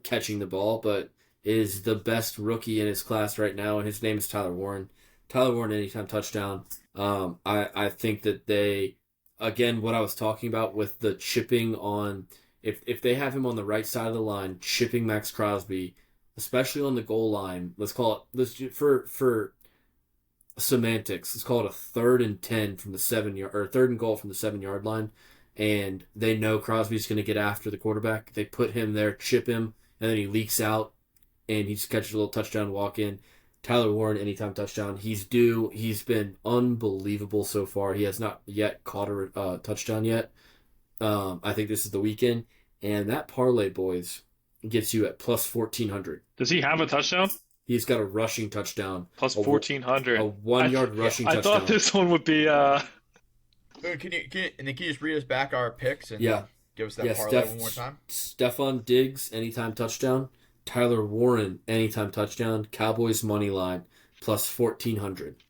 catching the ball, but is the best rookie in his class right now, and his name is Tyler Warren. Tyler Warren, anytime touchdown. I think that again, what I was talking about with the chipping on, if they have him on the right side of the line, chipping Max Crosby, especially on the goal line, for semantics. Let's call it a 3rd and 10 from the 7 yard, or 3rd and goal from the 7 yard line, and they know Crosby's going to get after the quarterback. They put him there, chip him, and then he leaks out, and he just catches a little touchdown walk in. Tyler Warren, anytime touchdown. He's due. He's been unbelievable so far. He has not yet caught a touchdown yet. I think this is the weekend, and that parlay, boys, gets you at plus 1,400. Does he have a touchdown? He's got a rushing touchdown, Plus a 1400. 1 yard Yeah. rushing I thought touchdown. this one would be And then can you just read us back our picks and Yeah, give us that yeah. parlay one more time? Stephon Diggs, anytime touchdown. Tyler Warren, anytime touchdown. Cowboys money line, plus 1,400.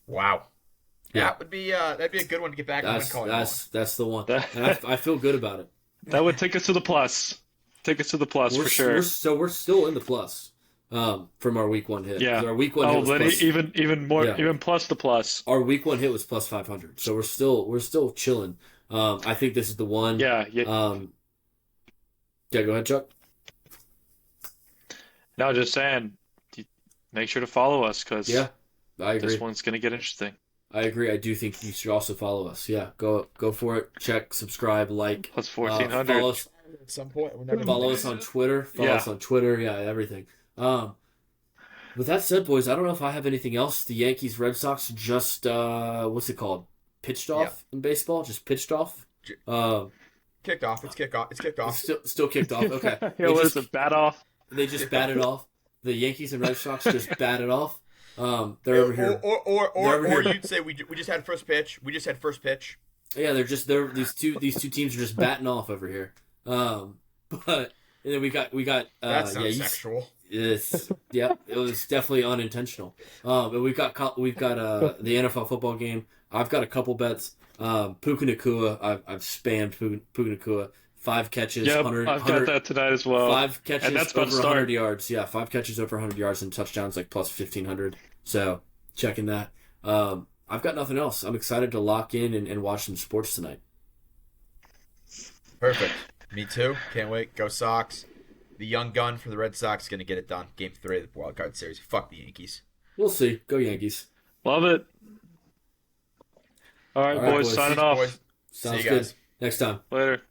Wow. Yeah, That'd be a good one to get back and win calling on. that's the one, that, and I feel good about it. that would take us to the plus. Take us to the plus for sure. We're still in the plus. from our week one hit. 'Cause Yeah. our week one hit Oh, was but plus, even more, yeah. even plus the plus. Our week one hit was plus 500. So we're still chilling. I think this is the one. Yeah, yeah. Yeah, go ahead, Chuck. No, just saying, make sure to follow us because Yeah, I agree. this one's gonna get interesting. I agree. I do think you should also follow us. Yeah, go for it. Check, subscribe, like. Plus 1400. Follow us. At some point, we're never Follow us on Twitter. Follow Yeah. us on Twitter. Yeah, everything. With that said, boys, I don't know if I have anything else. The Yankees, Red Sox just what's it called? Pitched off in baseball. Just pitched off. kicked off. It's kicked off. It's kicked off. Still kicked off. Okay. Yeah, what is it? Bat off? They just batted off. The Yankees and Red Sox just batted off. They're over here. Or you'd say we just had first pitch. We just had first pitch. Yeah, these two teams are just batting off over here. But and then we got That sounds sexual. Yes, yeah, it was definitely unintentional. But we've got the NFL football game. I've got a couple bets. Puka Nacua, I've spammed Puka Nacua. 5 catches, Yep, 100, I've got that tonight as well. 5 catches And that's about over to start. 100 yards. Yeah, 5 catches over 100 yards and touchdowns like plus 1,500. So checking that. I've got nothing else. I'm excited to lock in and watch some sports tonight. Perfect. Me too. Can't wait. Go Sox. The young gun for the Red Sox is going to get it done. Game 3 of the wild card series. Fuck the Yankees. We'll see. Go Yankees. Love it. All right, boys, signing off. Boys. Sounds See you good. guys. Next time. Later.